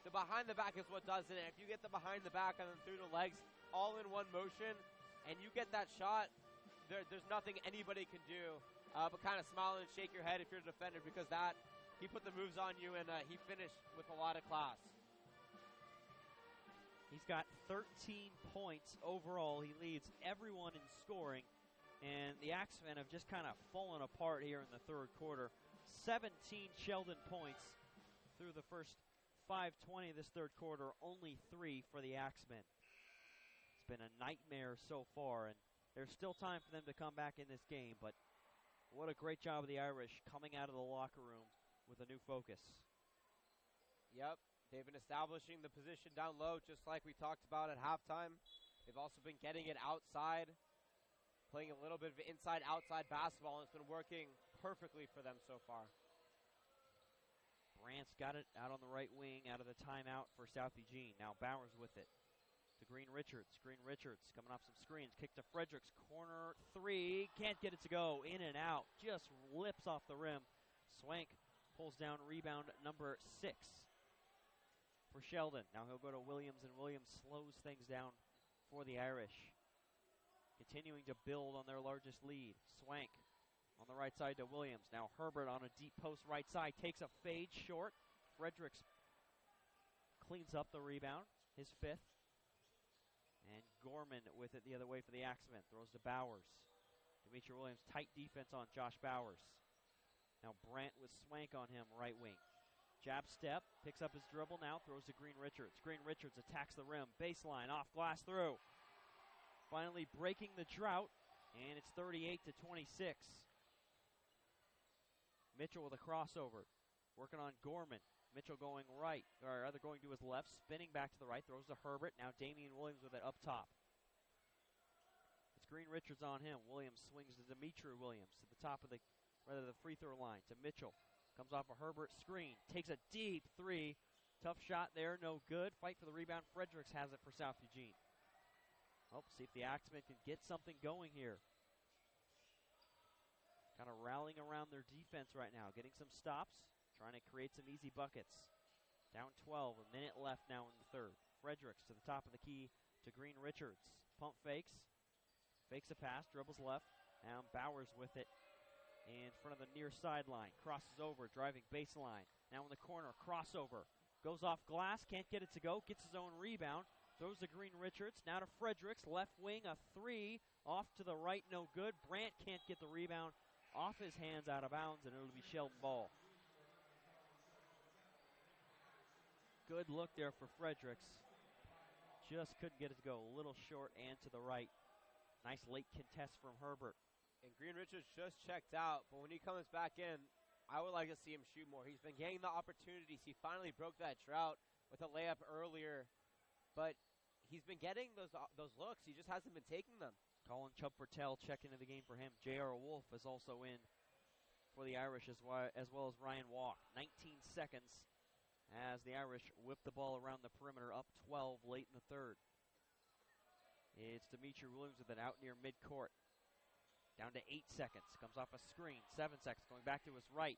the behind the back is what does it. And if you get the behind the back and then through the legs all in one motion and you get that shot, there's nothing anybody can do but kind of smile and shake your head if you're a defender, because he put the moves on you and he finished with a lot of class. He's got 13 points overall. He leads everyone in scoring, and the Axemen have just kind of fallen apart here in the third quarter. 17 Sheldon points through the first 5:20 of this third quarter, only 3 for the Axemen. It's been a nightmare so far, and there's still time for them to come back in this game, but what a great job of the Irish coming out of the locker room with a new focus. Yep, they've been establishing the position down low just like we talked about at halftime. They've also been getting it outside, playing a little bit of inside-outside basketball, and it's been working perfectly for them so far. Brandt's got it out on the right wing out of the timeout for South Eugene. Now Bowers with it to Green Richards. Green Richards coming off some screens. Kick to Fredericks. Corner 3. Can't get it to go. In and out. Just lips off the rim. Swank pulls down rebound number 6 for Sheldon. Now he'll go to Williams, and Williams slows things down for the Irish. Continuing to build on their largest lead. Swank on the right side to Williams. Now Herbert on a deep post right side. Takes a fade short. Fredericks cleans up the rebound. His 5th. And Gorman with it the other way for the Axemen. Throws to Bowers. Demetri Williams, tight defense on Josh Bowers. Now Brandt with Swank on him, right wing. Jab step, picks up his dribble now, throws to Green Richards. Green Richards attacks the rim. Baseline, off glass through. Finally breaking the drought, and it's 38-26. Mitchell with a crossover. Working on Gorman. Mitchell going right, or rather going to his left, spinning back to the right, throws to Herbert. Now Damian Williams with it up top. It's Green Richards on him. Williams swings to Demetri Williams to the top of the free throw line to Mitchell. Comes off a Herbert screen, takes a deep 3. Tough shot there, no good. Fight for the rebound. Fredericks has it for South Eugene. Oh, see if the Axemen can get something going here. Kind of rallying around their defense right now, getting some stops. Trying to create some easy buckets. Down 12, a minute left now in the third. Fredericks to the top of the key to Green Richards. Pump fakes. Fakes a pass, dribbles left. Now Bowers with it in front of the near sideline. Crosses over, driving baseline. Now in the corner, crossover. Goes off glass, can't get it to go. Gets his own rebound. Throws to Green Richards. Now to Fredericks, left wing, a 3. Off to the right, no good. Brandt can't get the rebound. Off his hands, out of bounds, and it'll be Sheldon ball. Good look there for Fredericks. Just couldn't get it to go. A little short and to the right. Nice late contest from Herbert. And Green Richards just checked out, but when he comes back in, I would like to see him shoot more. He's been getting the opportunities. He finally broke that drought with a layup earlier, but he's been getting those looks. He just hasn't been taking them. Colin Chubb-Bertel checking into the game for him. J.R. Wolf is also in for the Irish as well as Ryan Walk. 19 seconds as the Irish whip the ball around the perimeter, up 12 late in the third. It's Demetri Williams with it out near midcourt. Down to 8 seconds. Comes off a screen. 7 seconds. Going back to his right.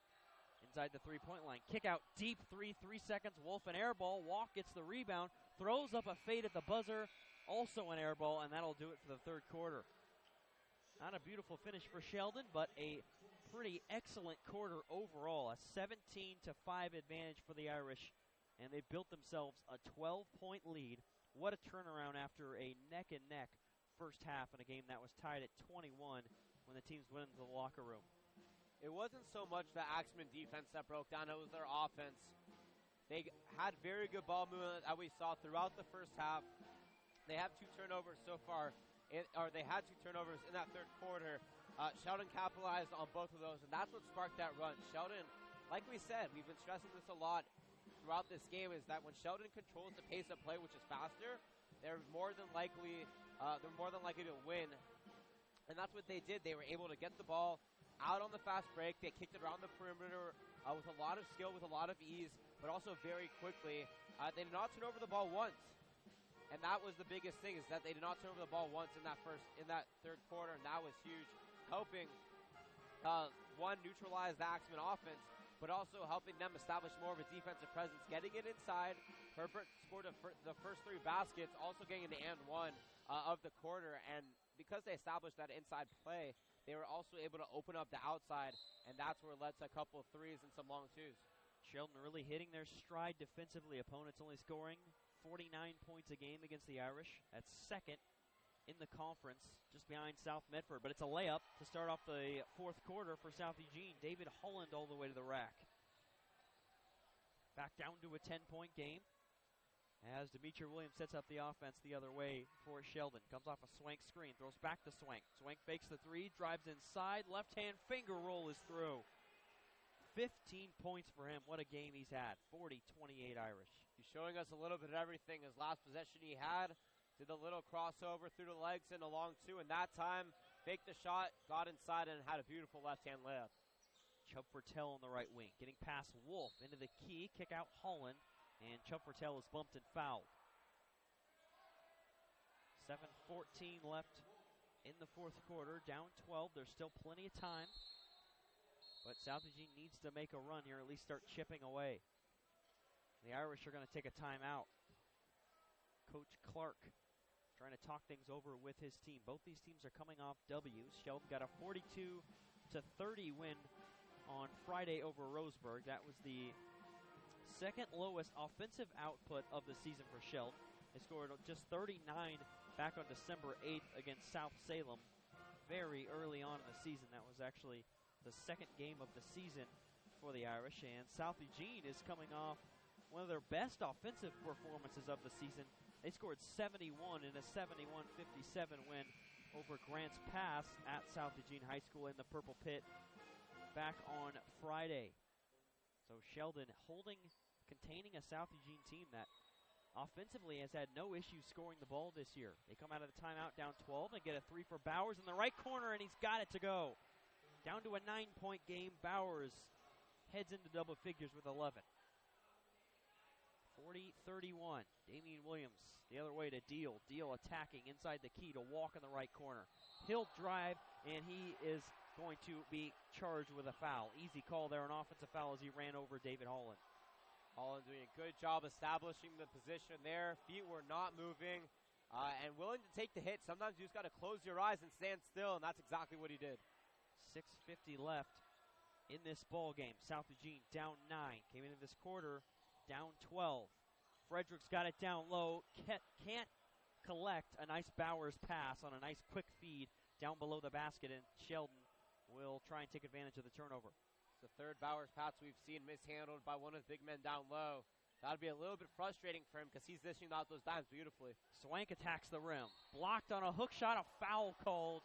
inside the three-point line. Kick out deep, 3 seconds. Wolf an air ball. Walk gets the rebound, throws up a fade at the buzzer, also an air ball, and that'll do it for the third quarter. Not a beautiful finish for Sheldon, but a pretty excellent quarter overall. A 17-5 advantage for the Irish, and they built themselves a 12-point lead. What a turnaround after a neck-and-neck first half in a game that was tied at 21 when the teams went into the locker room. It wasn't so much the Axeman defense that broke down, it was their offense. They had very good ball movement that we saw throughout the first half. They have 2 turnovers so far, they had 2 turnovers in that third quarter. Sheldon capitalized on both of those, and that's what sparked that run. Sheldon, like we said, we've been stressing this a lot throughout this game, is that when Sheldon controls the pace of play, which is faster, they're more than likely to win. And that's what they did. They were able to get the ball out on the fast break. They kicked it around the perimeter with a lot of skill, with a lot of ease, but also very quickly. They did not turn over the ball once. And that was the biggest thing, is that they did not turn over the ball once in that third quarter, and that was huge, helping one, neutralize the Axeman offense, but also helping them establish more of a defensive presence, getting it inside. Herbert scored the first 3 baskets, also getting the and one of the quarter, and because they established that inside play, they were also able to open up the outside, and that's where it led to a couple of threes and some long twos. Sheldon really hitting their stride defensively. Opponents only scoring 49 points a game against the Irish. That's second in the conference, just behind South Medford. But it's a layup to start off the fourth quarter for South Eugene. David Holland all the way to the rack. Back down to a 10-point game as Demetri Williams sets up the offense the other way for Sheldon. Comes off a Swank screen, throws back to Swank. Swank fakes the 3, drives inside, left-hand finger roll is through. 15 points for him. What a game he's had. 40-28 Irish. He's showing us a little bit of everything. His last possession he had, did a little crossover through the legs and a long 2, and that time faked the shot, got inside, and had a beautiful left-hand layup. Chubb Fertel on the right wing, getting past Wolf into the key, kick out Holland, and Chubb Fertel is bumped and fouled. 7:14 left in the fourth quarter, down 12. There's still plenty of time, but South Eugene needs to make a run here, at least start chipping away. The Irish are going to take a timeout. Coach Clark trying to talk things over with his team. Both these teams are coming off W's. Sheldon got a 42-30 win on Friday over Roseburg. That was the second lowest offensive output of the season for Sheldon. They scored just 39 back on December 8th against South Salem very early on in the season. That was actually the second game of the season for the Irish. And South Eugene is coming off one of their best offensive performances of the season. They scored 71 in a 71-57 win over Grants Pass at South Eugene High School in the Purple Pit back on Friday. So Sheldon containing a South Eugene team that offensively has had no issues scoring the ball this year. They come out of the timeout down 12 and get a 3 for Bowers in the right corner, and he's got it to go. Down to a 9-point game. Bowers heads into double figures with 11. 40-31. Damian Williams the other way to Deal. Deal attacking inside the key to Walk in the right corner. He'll drive, and he is going to be charged with a foul. Easy call there, an offensive foul as he ran over David Holland. Holland doing a good job establishing the position there. Feet were not moving and willing to take the hit. Sometimes you just got to close your eyes and stand still, and that's exactly what he did. 6:50 left in this ball game. South Eugene down 9. Came into this quarter down 12. Frederick's got it down low. Can't collect a nice Bowers pass on a nice quick feed down below the basket, and Sheldon will try and take advantage of the turnover. It's the third Bowers pass we've seen mishandled by one of the big men down low. That'll be a little bit frustrating for him because he's dishing out those dimes beautifully. Swank attacks the rim. Blocked on a hook shot, a foul called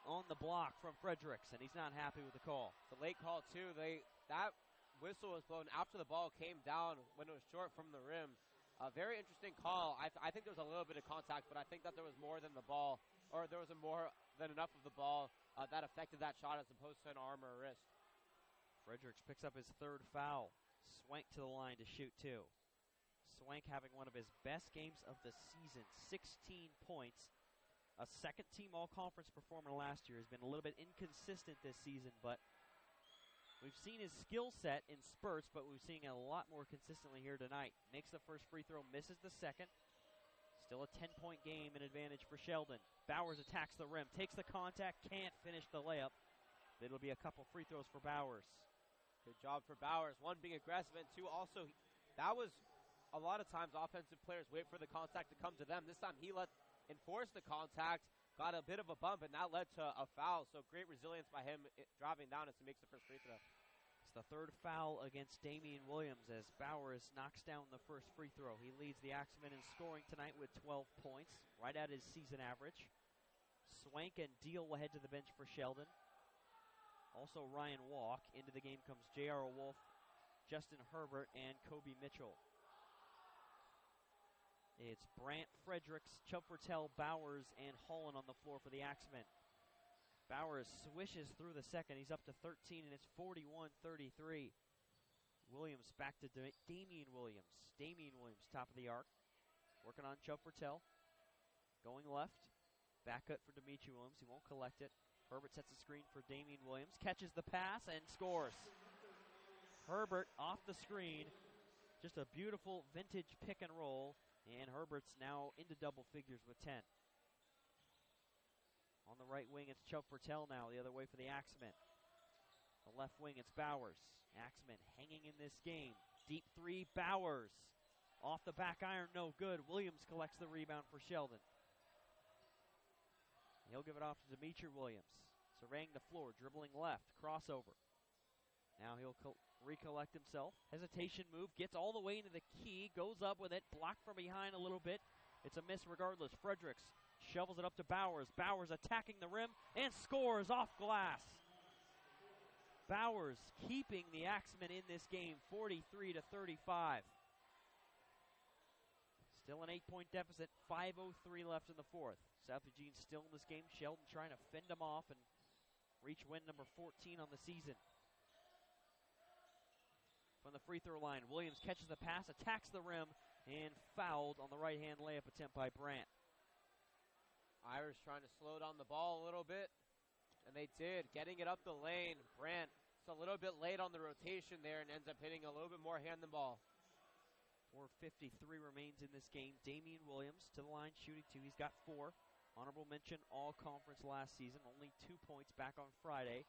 on the block from Fredericks, and he's not happy with the call. The late call, too. That whistle was blown after the ball came down when it was short from the rim. A very interesting call. I think there was a little bit of contact, but I think that there was more than the ball, or there was more than enough of the ball that affected that shot as opposed to an arm or a wrist. Fredericks picks up his third foul. Swank to the line to shoot 2. Swank having one of his best games of the season, 16 points. A second-team all-conference performer last year. Has been a little bit inconsistent this season, but We've seen his skill set in spurts, but we've seen it a lot more consistently here tonight. Makes the first free throw, misses the second. Still a 10-point game and advantage for Sheldon. Bowers attacks the rim, takes the contact, can't finish the layup. It'll be a couple free throws for Bowers. Good job for Bowers. One, being aggressive, and two, also, that was a lot of times offensive players wait for the contact to come to them. This time he enforced the contact, got a bit of a bump, and that led to a foul. So great resilience by him driving down as he makes the first free throw. It's the third foul against Damian Williams as Bowers knocks down the first free throw. He leads the Axemen in scoring tonight with 12 points, right at his season average. Swank and Deal will head to the bench for Sheldon. Also Ryan Walk. Into the game comes J.R. Wolf, Justin Herbert, and Kobe Mitchell. It's Brant, Fredericks, Chuppertell, Bowers, and Holland on the floor for the Axemen. Bowers swishes through the second. He's up to 13, and it's 41-33. Williams back to Damian Williams. Damian Williams, top of the arc. Working on Chuppertell. Going left. Back cut for Dimitri Williams. He won't collect it. Herbert sets a screen for Damian Williams. Catches the pass and scores. Herbert off the screen. Just a beautiful vintage pick and roll. And Herbert's now into double figures with 10. On the right wing, it's Chuppertell now, the other way for the Axemen. The left wing, it's Bowers. Axemen hanging in this game. Deep three, Bowers. Off the back iron, no good. Williams collects the rebound for Sheldon. He'll give it off to Dimitri Williams. Surveying the floor, dribbling left, crossover. Now he'll recollect himself. Hesitation move, gets all the way into the key, goes up with it, blocked from behind a little bit. It's a miss regardless. Fredericks shovels it up to Bowers. Bowers attacking the rim and scores off glass. Bowers keeping the Axemen in this game, 43-35. Still an 8-point deficit, 5:03 left in the fourth. South Eugene still in this game. Sheldon trying to fend them off and reach win number 14 on the season. From the free throw line, Williams catches the pass, attacks the rim, and fouled on the right-hand layup attempt by Brant. Irish trying to slow down the ball a little bit, and they did, getting it up the lane. Brant is a little bit late on the rotation there and ends up hitting a little bit more hand than ball. 4:53 remains in this game. Damian Williams to the line, shooting two. He's got 4. Honorable mention, all-conference last season. Only 2 points back on Friday.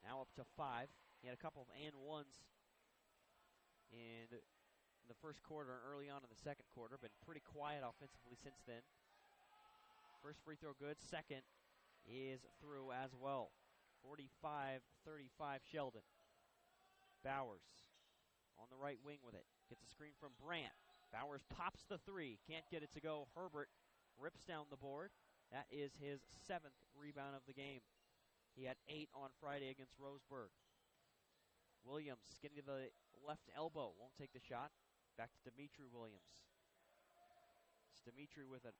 Now up to 5. He had a couple of and-ones in the first quarter and early on in the second quarter. Been pretty quiet offensively since then. First free throw good. Second is through as well. 45-35 Sheldon. Bowers on the right wing with it. Gets a screen from Brant. Bowers pops the three. Can't get it to go. Herbert rips down the board. That is his 7th rebound of the game. He had 8 on Friday against Roseburg. Williams getting to the left elbow. Won't take the shot. Back to Dimitri Williams. It's Dimitri with it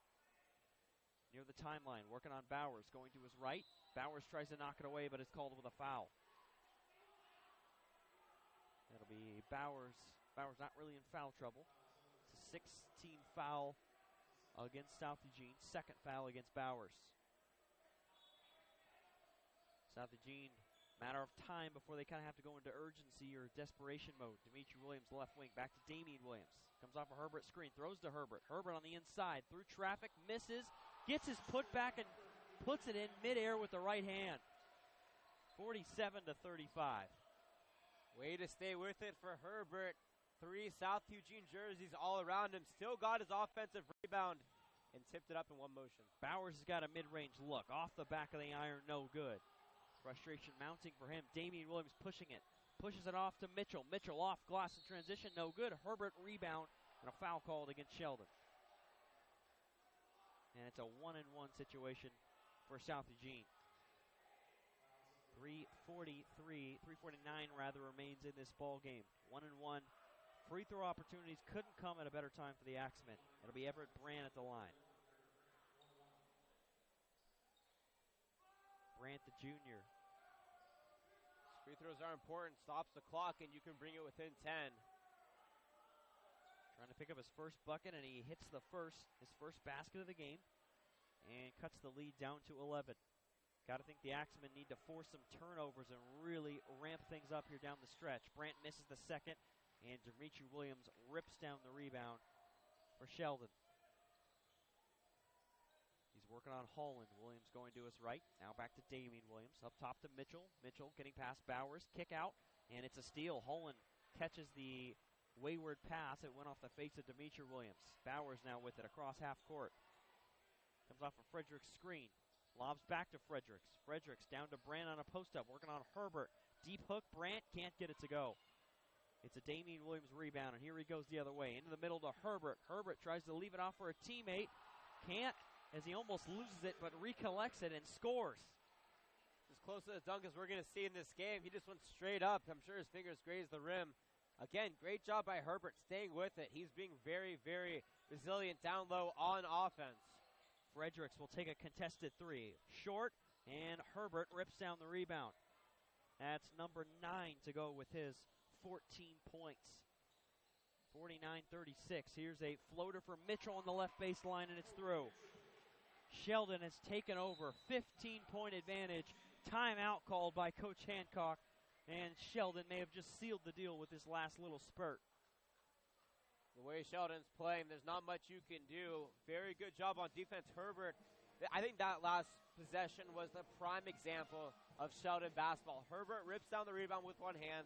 near the timeline. Working on Bowers. Going to his right. Bowers tries to knock it away, but is called with a foul. That'll be Bowers. Bowers not really in foul trouble. It's a 16 foul against South Eugene. 2nd foul against Bowers. South Eugene, matter of time before they kind of have to go into urgency or desperation mode. Dimitri Williams, left wing, back to Damian Williams. Comes off a Herbert screen, throws to Herbert. Herbert on the inside, through traffic, misses, gets his putback and puts it in midair with the right hand. 47-35. Way to stay with it for Herbert. 3 South Eugene jerseys all around him. Still got his offensive rebound and tipped it up in one motion. Bowers has got a mid-range look. Off the back of the iron, no good. Frustration mounting for him. Damian Williams pushing it. Pushes it off to Mitchell. Mitchell off glass in transition, no good. Herbert rebound and a foul called against Sheldon. And it's a 1-and-1 situation for South Eugene. 3:49 remains in this ball game. 1-and-1. Free throw opportunities couldn't come at a better time for the Axemen. It'll be Everett Brant at the line. Brant, the junior. Free throws are important. Stops the clock, and you can bring it within 10. Trying to pick up his first bucket, and he hits his first basket of the game, and cuts the lead down to 11. Got to think the Axemen need to force some turnovers and really ramp things up here down the stretch. Brandt misses the second, and Demetri Williams rips down the rebound for Sheldon. He's working on Holland. Williams going to his right. Now back to Damian Williams. Up top to Mitchell. Mitchell getting past Bowers. Kick out, and it's a steal. Holland catches the wayward pass. It went off the face of Demetri Williams. Bowers now with it across half court. Comes off a Fredericks screen. Lobs back to Fredericks. Fredericks down to Brandt on a post-up. Working on Herbert. Deep hook. Brandt can't get it to go. It's a Damian Williams rebound, and here he goes the other way. Into the middle to Herbert. Herbert tries to leave it off for a teammate. Can't, as he almost loses it, but recollects it and scores. As close to the dunk as we're going to see in this game. He just went straight up. I'm sure his fingers grazed the rim. Again, great job by Herbert staying with it. He's being very, very resilient down low on offense. Fredericks will take a contested three. Short, and Herbert rips down the rebound. That's number 9 to go with his 14 points. 49-36. Here's a floater for Mitchell on the left baseline, and it's through. Sheldon has taken over. 15-point advantage. Timeout called by Coach Hancock, and Sheldon may have just sealed the deal with this last little spurt. The way Sheldon's playing, there's not much you can do. Very good job on defense, Herbert. I think that last possession was the prime example of Sheldon basketball. Herbert rips down the rebound with one hand,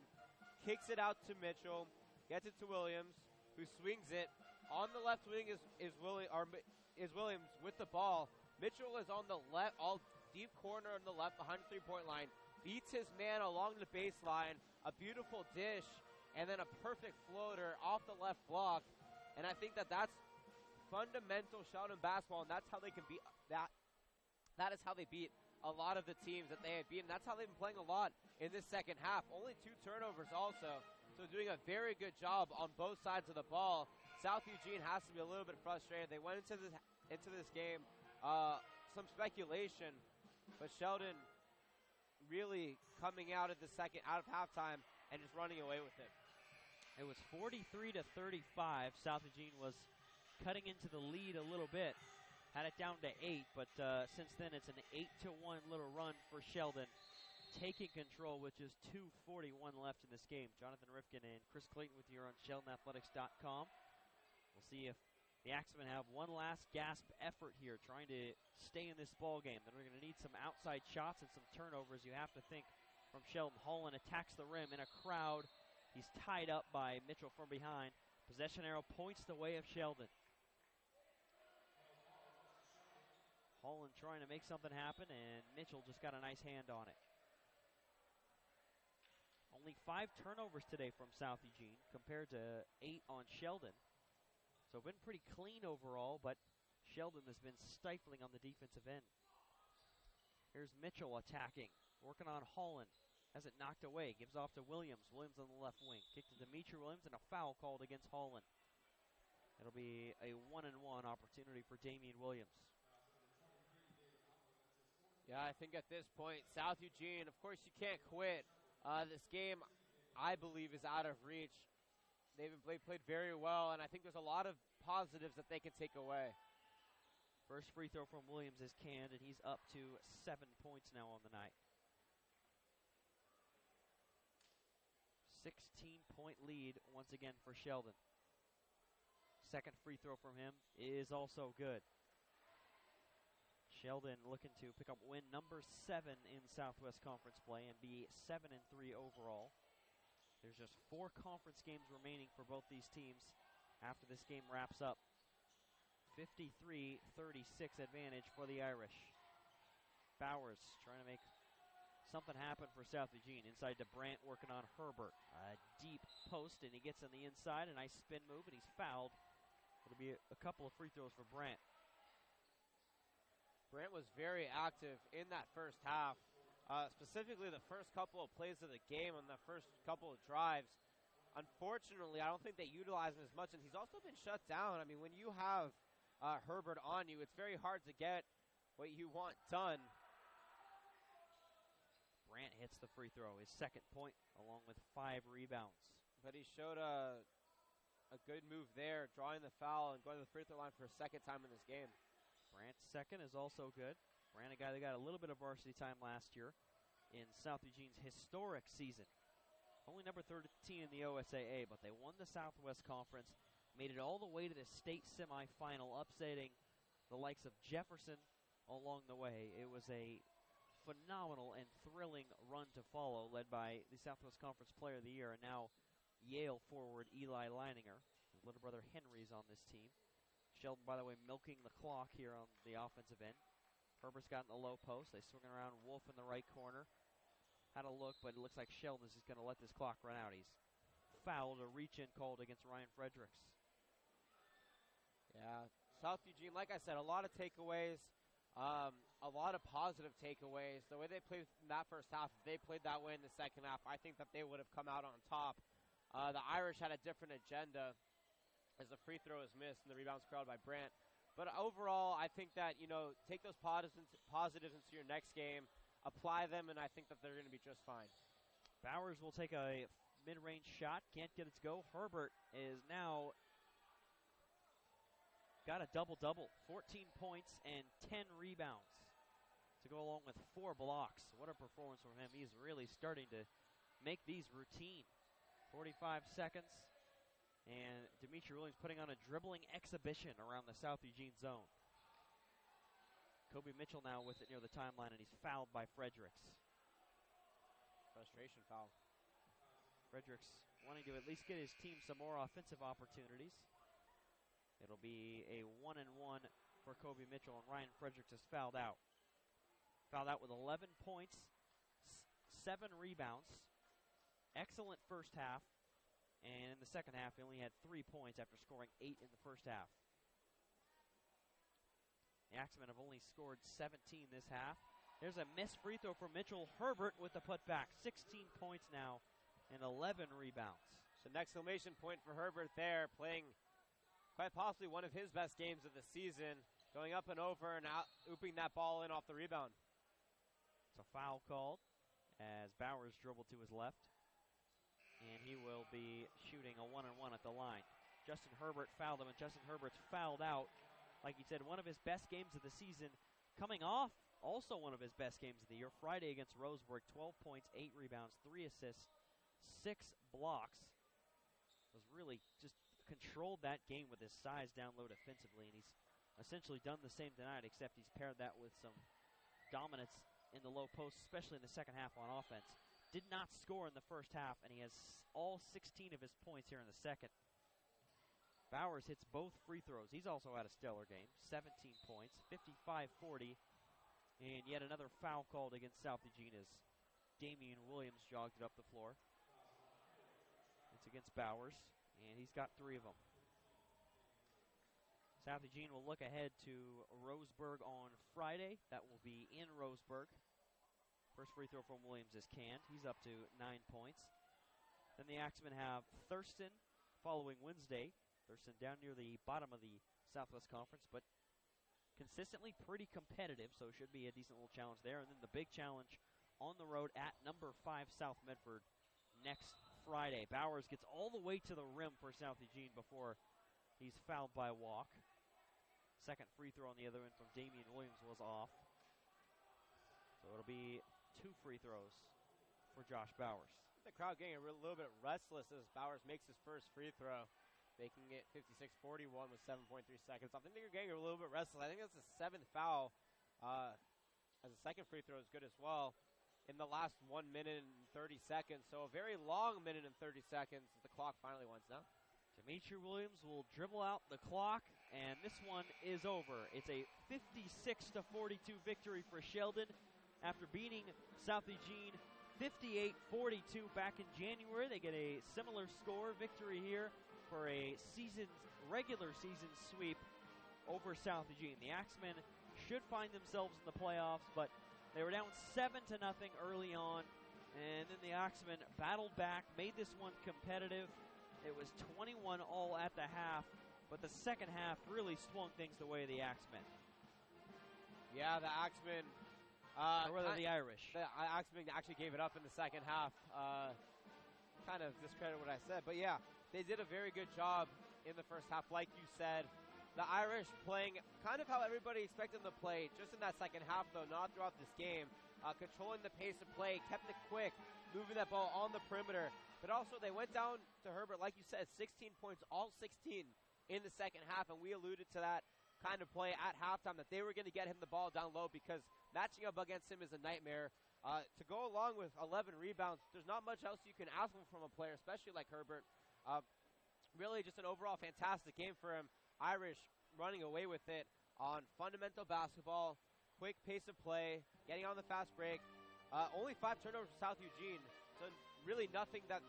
kicks it out to Mitchell, gets it to Williams, who swings it. On the left wing is Williams with the ball. Mitchell is on the left, all deep corner on the left behind the three-point line. Beats his man along the baseline. A beautiful dish, and then a perfect floater off the left block. And I think that's fundamental Sheldon basketball, and that's how they can beat that. That is how they beat a lot of the teams that they have beaten. That's how they've been playing a lot in this second half. Only 2 turnovers also. So doing a very good job on both sides of the ball. South Eugene has to be a little bit frustrated. They went into this game, some speculation, but Sheldon really coming out of halftime and just running away with it. It was 43-35. South Eugene was cutting into the lead a little bit. Had it down to 8, but since then it's an 8-1 little run for Sheldon. Taking control with just 2:41 left in this game. Jonathan Rifkin and Chris Clayton with you on SheldonAthletics.com. We'll see if the Axemen have one last gasp effort here, trying to stay in this ball game. Then we're going to need some outside shots and some turnovers. You have to think from Sheldon. Holland attacks the rim in a crowd. He's tied up by Mitchell from behind. Possession arrow points the way of Sheldon. Holland trying to make something happen, and Mitchell just got a nice hand on it. Only 5 turnovers today from South Eugene compared to 8 on Sheldon. So been pretty clean overall, but Sheldon has been stifling on the defensive end. Here's Mitchell attacking, working on Holland. Has it knocked away, gives off to Williams. Williams on the left wing. Kick to Demetri Williams, and a foul called against Holland. It'll be a 1-and-1 opportunity for Damian Williams. Yeah, I think at this point, South Eugene, of course you can't quit. This game, I believe, is out of reach. They've played very well, and I think there's a lot of positives that they can take away. First free throw from Williams is canned, and he's up to 7 points now on the night. 16-point lead once again for Sheldon. Second free throw from him is also good. Sheldon looking to pick up win number 7 in Southwest Conference play and be 7-3 overall. There's just 4 conference games remaining for both these teams after this game wraps up. 53-36 advantage for the Irish. Bowers trying to make something happen for South Eugene. Inside to Brandt, working on Herbert. A deep post, and he gets on the inside. A nice spin move, and he's fouled. It'll be a couple of free throws for Brandt. Brandt was very active in that first half, specifically the first couple of plays of the game on the first couple of drives. Unfortunately, I don't think they utilize him as much, and he's also been shut down. I mean, when you have Herbert on you, it's very hard to get what you want done. Brandt hits the free throw, his second point, along with 5 rebounds. But he showed a good move there, drawing the foul and going to the free throw line for a second time in this game. Brandt's second is also good. Ran a guy that got a little bit of varsity time last year in South Eugene's historic season. Only number 13 in the OSAA, but they won the Southwest Conference, made it all the way to the state semifinal, upsetting the likes of Jefferson along the way. It was a phenomenal and thrilling run to follow, led by the Southwest Conference Player of the Year, and now Yale forward Eli Leininger. His little brother Henry's on this team. Sheldon, by the way, milking the clock here on the offensive end. Herbert's got in the low post. They swing it around. Wolf in the right corner. Had a look, but it looks like Sheldon is just going to let this clock run out. He's fouled, a reach-in called against Ryan Fredericks. Yeah, South Eugene, like I said, a lot of takeaways, a lot of positive takeaways. The way they played in that first half, if they played that way in the second half, I think that they would have come out on top. The Irish had a different agenda as the free throw is missed and the rebound's crowded by Brandt. But overall, I think that, take those positives into your next game, apply them, and I think that they're going to be just fine. Bowers will take a mid-range shot. Can't get it to go. Herbert is now got a double-double. 14 points and 10 rebounds to go along with 4 blocks. What a performance from him. He's really starting to make these routine. 45 seconds. And Demetri Williams putting on a dribbling exhibition around the South Eugene zone. Kobe Mitchell now with it near the timeline, and he's fouled by Fredericks. Frustration foul. Fredericks wanting to at least get his team some more offensive opportunities. It'll be a 1-and-1 for Kobe Mitchell, and Ryan Fredericks is fouled out. Fouled out with 11 points, 7 rebounds. Excellent first half. And in the second half, he only had 3 points after scoring 8 in the first half. The Axemen have only scored 17 this half. There's a missed free throw from Mitchell. Herbert with the putback. 16 points now and 11 rebounds. So an exclamation point for Herbert there, playing quite possibly one of his best games of the season, going up and over and out, ooping that ball in off the rebound. It's a foul called as Bowers dribbled to his left. And he will be shooting a 1-and-1 at the line. Justin Herbert fouled him, and Justin Herbert's fouled out. Like you said, one of his best games of the season. Coming off, also one of his best games of the year. Friday against Roseburg, 12 points, 8 rebounds, 3 assists, 6 blocks. Was really just controlled that game with his size down low defensively, and he's essentially done the same tonight, except he's paired that with some dominance in the low post, especially in the second half on offense. Did not score in the first half, and he has all 16 of his points here in the second. Bowers hits both free throws. He's also had a stellar game. 17 points, 55-40, and yet another foul called against South Eugene as Damian Williams jogged it up the floor. It's against Bowers, and he's got 3 of them. South Eugene will look ahead to Roseburg on Friday. That will be in Roseburg. First free throw from Williams is canned. He's up to 9 points. Then the Axemen have Thurston following Wednesday. Thurston down near the bottom of the Southwest Conference, but consistently pretty competitive, so should be a decent little challenge there. And then the big challenge on the road at number 5 South Medford next Friday. Bowers gets all the way to the rim for South Eugene before he's fouled by Walk. Second free throw on the other end from Damian Williams was off. So it'll be 2 free throws for Josh Bowers. The crowd getting a little bit restless as Bowers makes his first free throw, making it 56-41 with 7.3 seconds. I think they're getting a little bit restless. I think that's the 7th foul, as the second free throw is good as well, in the last 1 minute and 30 seconds. So a very long minute and 30 seconds as the clock finally winds down. Demetri Williams will dribble out the clock, and this one is over. It's a 56-42 victory for Sheldon after beating South Eugene 58-42 back in January. They get a similar score victory here for a regular season sweep over South Eugene. The Axemen should find themselves in the playoffs, but they were down 7-0 early on, and then the Axemen battled back, made this one competitive. It was 21 all at the half, but the second half really swung things the way of the Axemen. Yeah, the Axemen. The Irish. The Axemen actually gave it up in the second half. Kind of discredit what I said, but yeah, they did a very good job in the first half. Like you said, The Irish playing kind of how everybody expected them to play, just in that second half, though, not throughout this game. Controlling the pace of play, kept it quick, moving that ball on the perimeter. But also, they went down to Herbert, like you said, 16 points, all 16 in the second half, and we alluded to that kind of play at halftime, that they were going to get him the ball down low because matching up against him is a nightmare. To go along with 11 rebounds, there's not much else you can ask from a player, especially like Herbert. Really just an overall fantastic game for him. Irish running away with it on fundamental basketball, quick pace of play, getting on the fast break. Only 5 turnovers for South Eugene, so really nothing that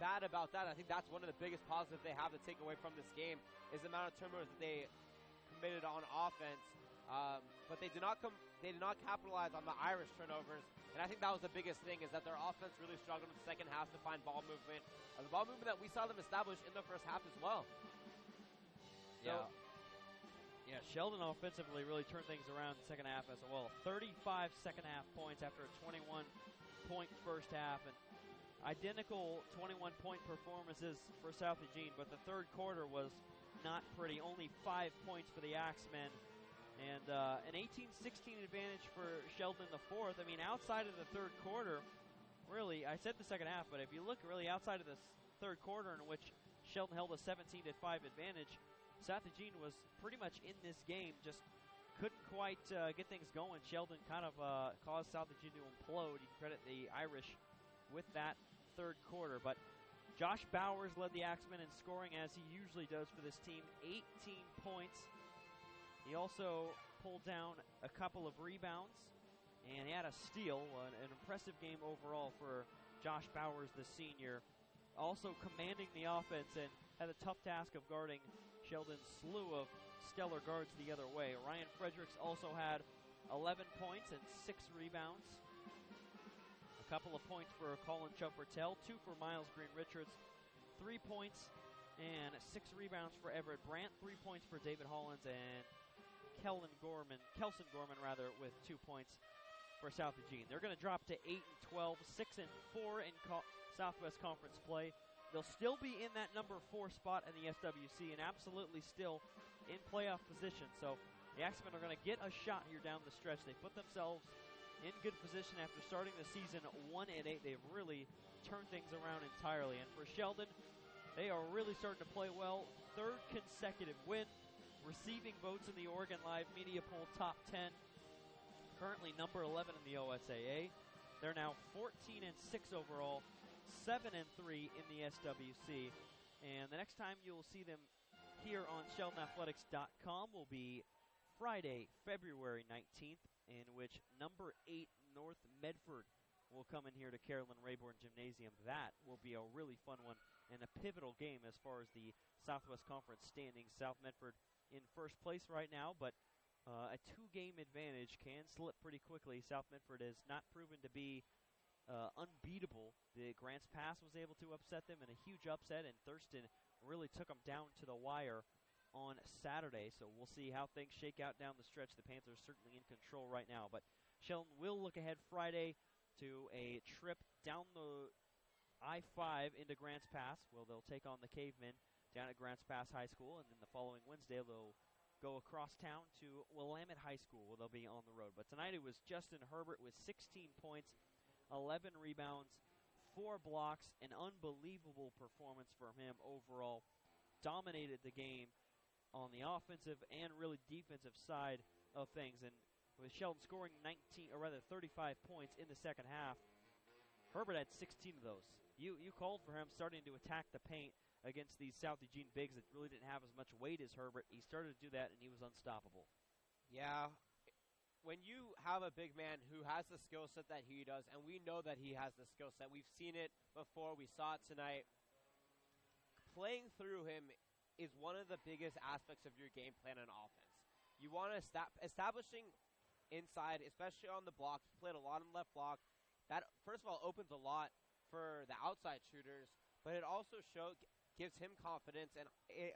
bad about that. I think that's one of the biggest positives they have to take away from this game is the amount of turnovers that they committed on offense. But they did not capitalize on the Irish turnovers, and I think that was the biggest thing, is that their offense really struggled in the second half to find ball movement. The ball movement that we saw them establish in the first half as well. Yeah, Sheldon offensively really turned things around in the second half as well. 35 second half points after a 21-point first half, and identical 21-point performances for South Eugene, but the third quarter was not pretty. Only 5 points for the Axemen, and an 18-16 advantage for Sheldon in the fourth. I mean, outside of the third quarter, really, I said the second half, but if you look really outside of the third quarter in which Sheldon held a 17-5 advantage, South Eugene was pretty much in this game, just couldn't quite get things going. Sheldon kind of caused South Eugene to implode. You can credit the Irish with that third quarter. But Josh Bowers led the Axemen in scoring, as he usually does for this team, 18 points. He also pulled down a couple of rebounds, and he had a steal, an impressive game overall for Josh Bowers, the senior. Also commanding the offense and had a tough task of guarding Sheldon's slew of stellar guards the other way. Ryan Fredericks also had 11 points and 6 rebounds. A couple of points for Colin Chuck-Bertel, 2 for Miles Green-Richards, 3 points and 6 rebounds for Everett Brandt, 3 points for David Hollins, and Kelson Gorman with 2 points for South Eugene. They're going to drop to 8-12, 6-4 in Southwest Conference play. They'll still be in that number 4 spot in the SWC and absolutely still in playoff position. So the Axemen are going to get a shot here down the stretch. They put themselves in good position after starting the season 1-8. They've really turned things around entirely. And for Sheldon, they are really starting to play well. 3rd consecutive win, receiving votes in the Oregon Live Media Poll Top 10. Currently number 11 in the OSAA. They're now 14-6 overall. 7-3 in the SWC, and the next time you'll see them here on SheldonAthletics.com will be Friday, February 19th, in which number 8 North Medford will come in here to Carolyn Rayborn Gymnasium. That will be a really fun one and a pivotal game as far as the Southwest Conference standings. South Medford in first place right now, but a 2-game advantage can slip pretty quickly. South Medford has not proven to be unbeatable. The Grants Pass was able to upset them in a huge upset, and Thurston really took them down to the wire on Saturday. So we'll see how things shake out down the stretch. The Panthers certainly in control right now, but Sheldon will look ahead Friday to a trip down the I-5 into Grants Pass, where they'll take on the Cavemen down at Grants Pass High School, and then the following Wednesday they'll go across town to Willamette High School, where they'll be on the road. But tonight it was Justin Herbert with 16 points, 11 rebounds, 4 blocks, an unbelievable performance from him overall. Dominated the game on the offensive and really defensive side of things. And with Sheldon scoring 35 points in the second half, Herbert had 16 of those. You called for him starting to attack the paint against these South Eugene bigs that really didn't have as much weight as Herbert. He started to do that, and he was unstoppable. Yeah. When you have a big man who has the skill set that he does, and we know that he has the skill set, we've seen it before, we saw it tonight, playing through him is one of the biggest aspects of your game plan on offense. You want to establishing inside, especially on the block. He played a lot on the left block. That, first of all, opens a lot for the outside shooters, but it also gives him confidence, and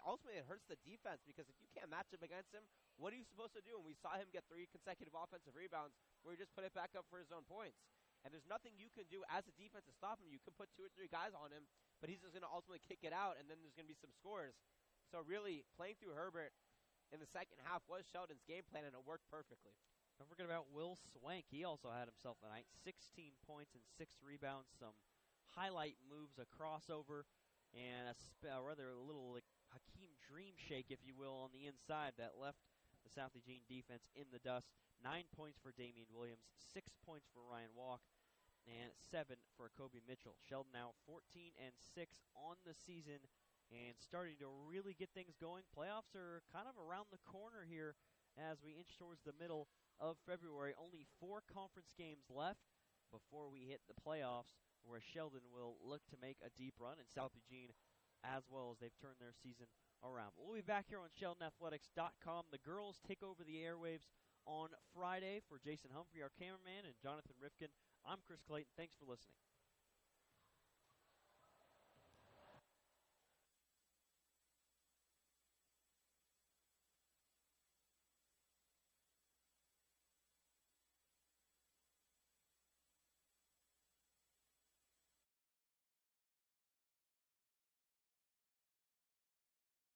ultimately it hurts the defense, because if you can't match up against him, what are you supposed to do? And we saw him get 3 consecutive offensive rebounds where he just put it back up for his own points. And there's nothing you can do as a defense to stop him. You can put 2 or 3 guys on him, but he's just going to ultimately kick it out, and then there's going to be some scores. So really, playing through Herbert in the second half was Sheldon's game plan, and it worked perfectly. Don't forget about Will Swank. He also had himself a night. 16 points and 6 rebounds. Some highlight moves, a crossover, and a rather little like Hakeem dream shake, if you will, on the inside that left the South Eugene defense in the dust. 9 points for Damian Williams, 6 points for Ryan Walk, and 7 for Kobe Mitchell. Sheldon now 14 and 6 on the season and starting to really get things going. Playoffs are kind of around the corner here as we inch towards the middle of February. Only 4 conference games left before we hit the playoffs, where Sheldon will look to make a deep run, and South Eugene as well, as they've turned their season around. But we'll be back here on SheldonAthletics.com. The girls take over the airwaves on Friday. For Jason Humphrey, our cameraman, and Jonathan Rifkin, I'm Chris Clayton. Thanks for listening.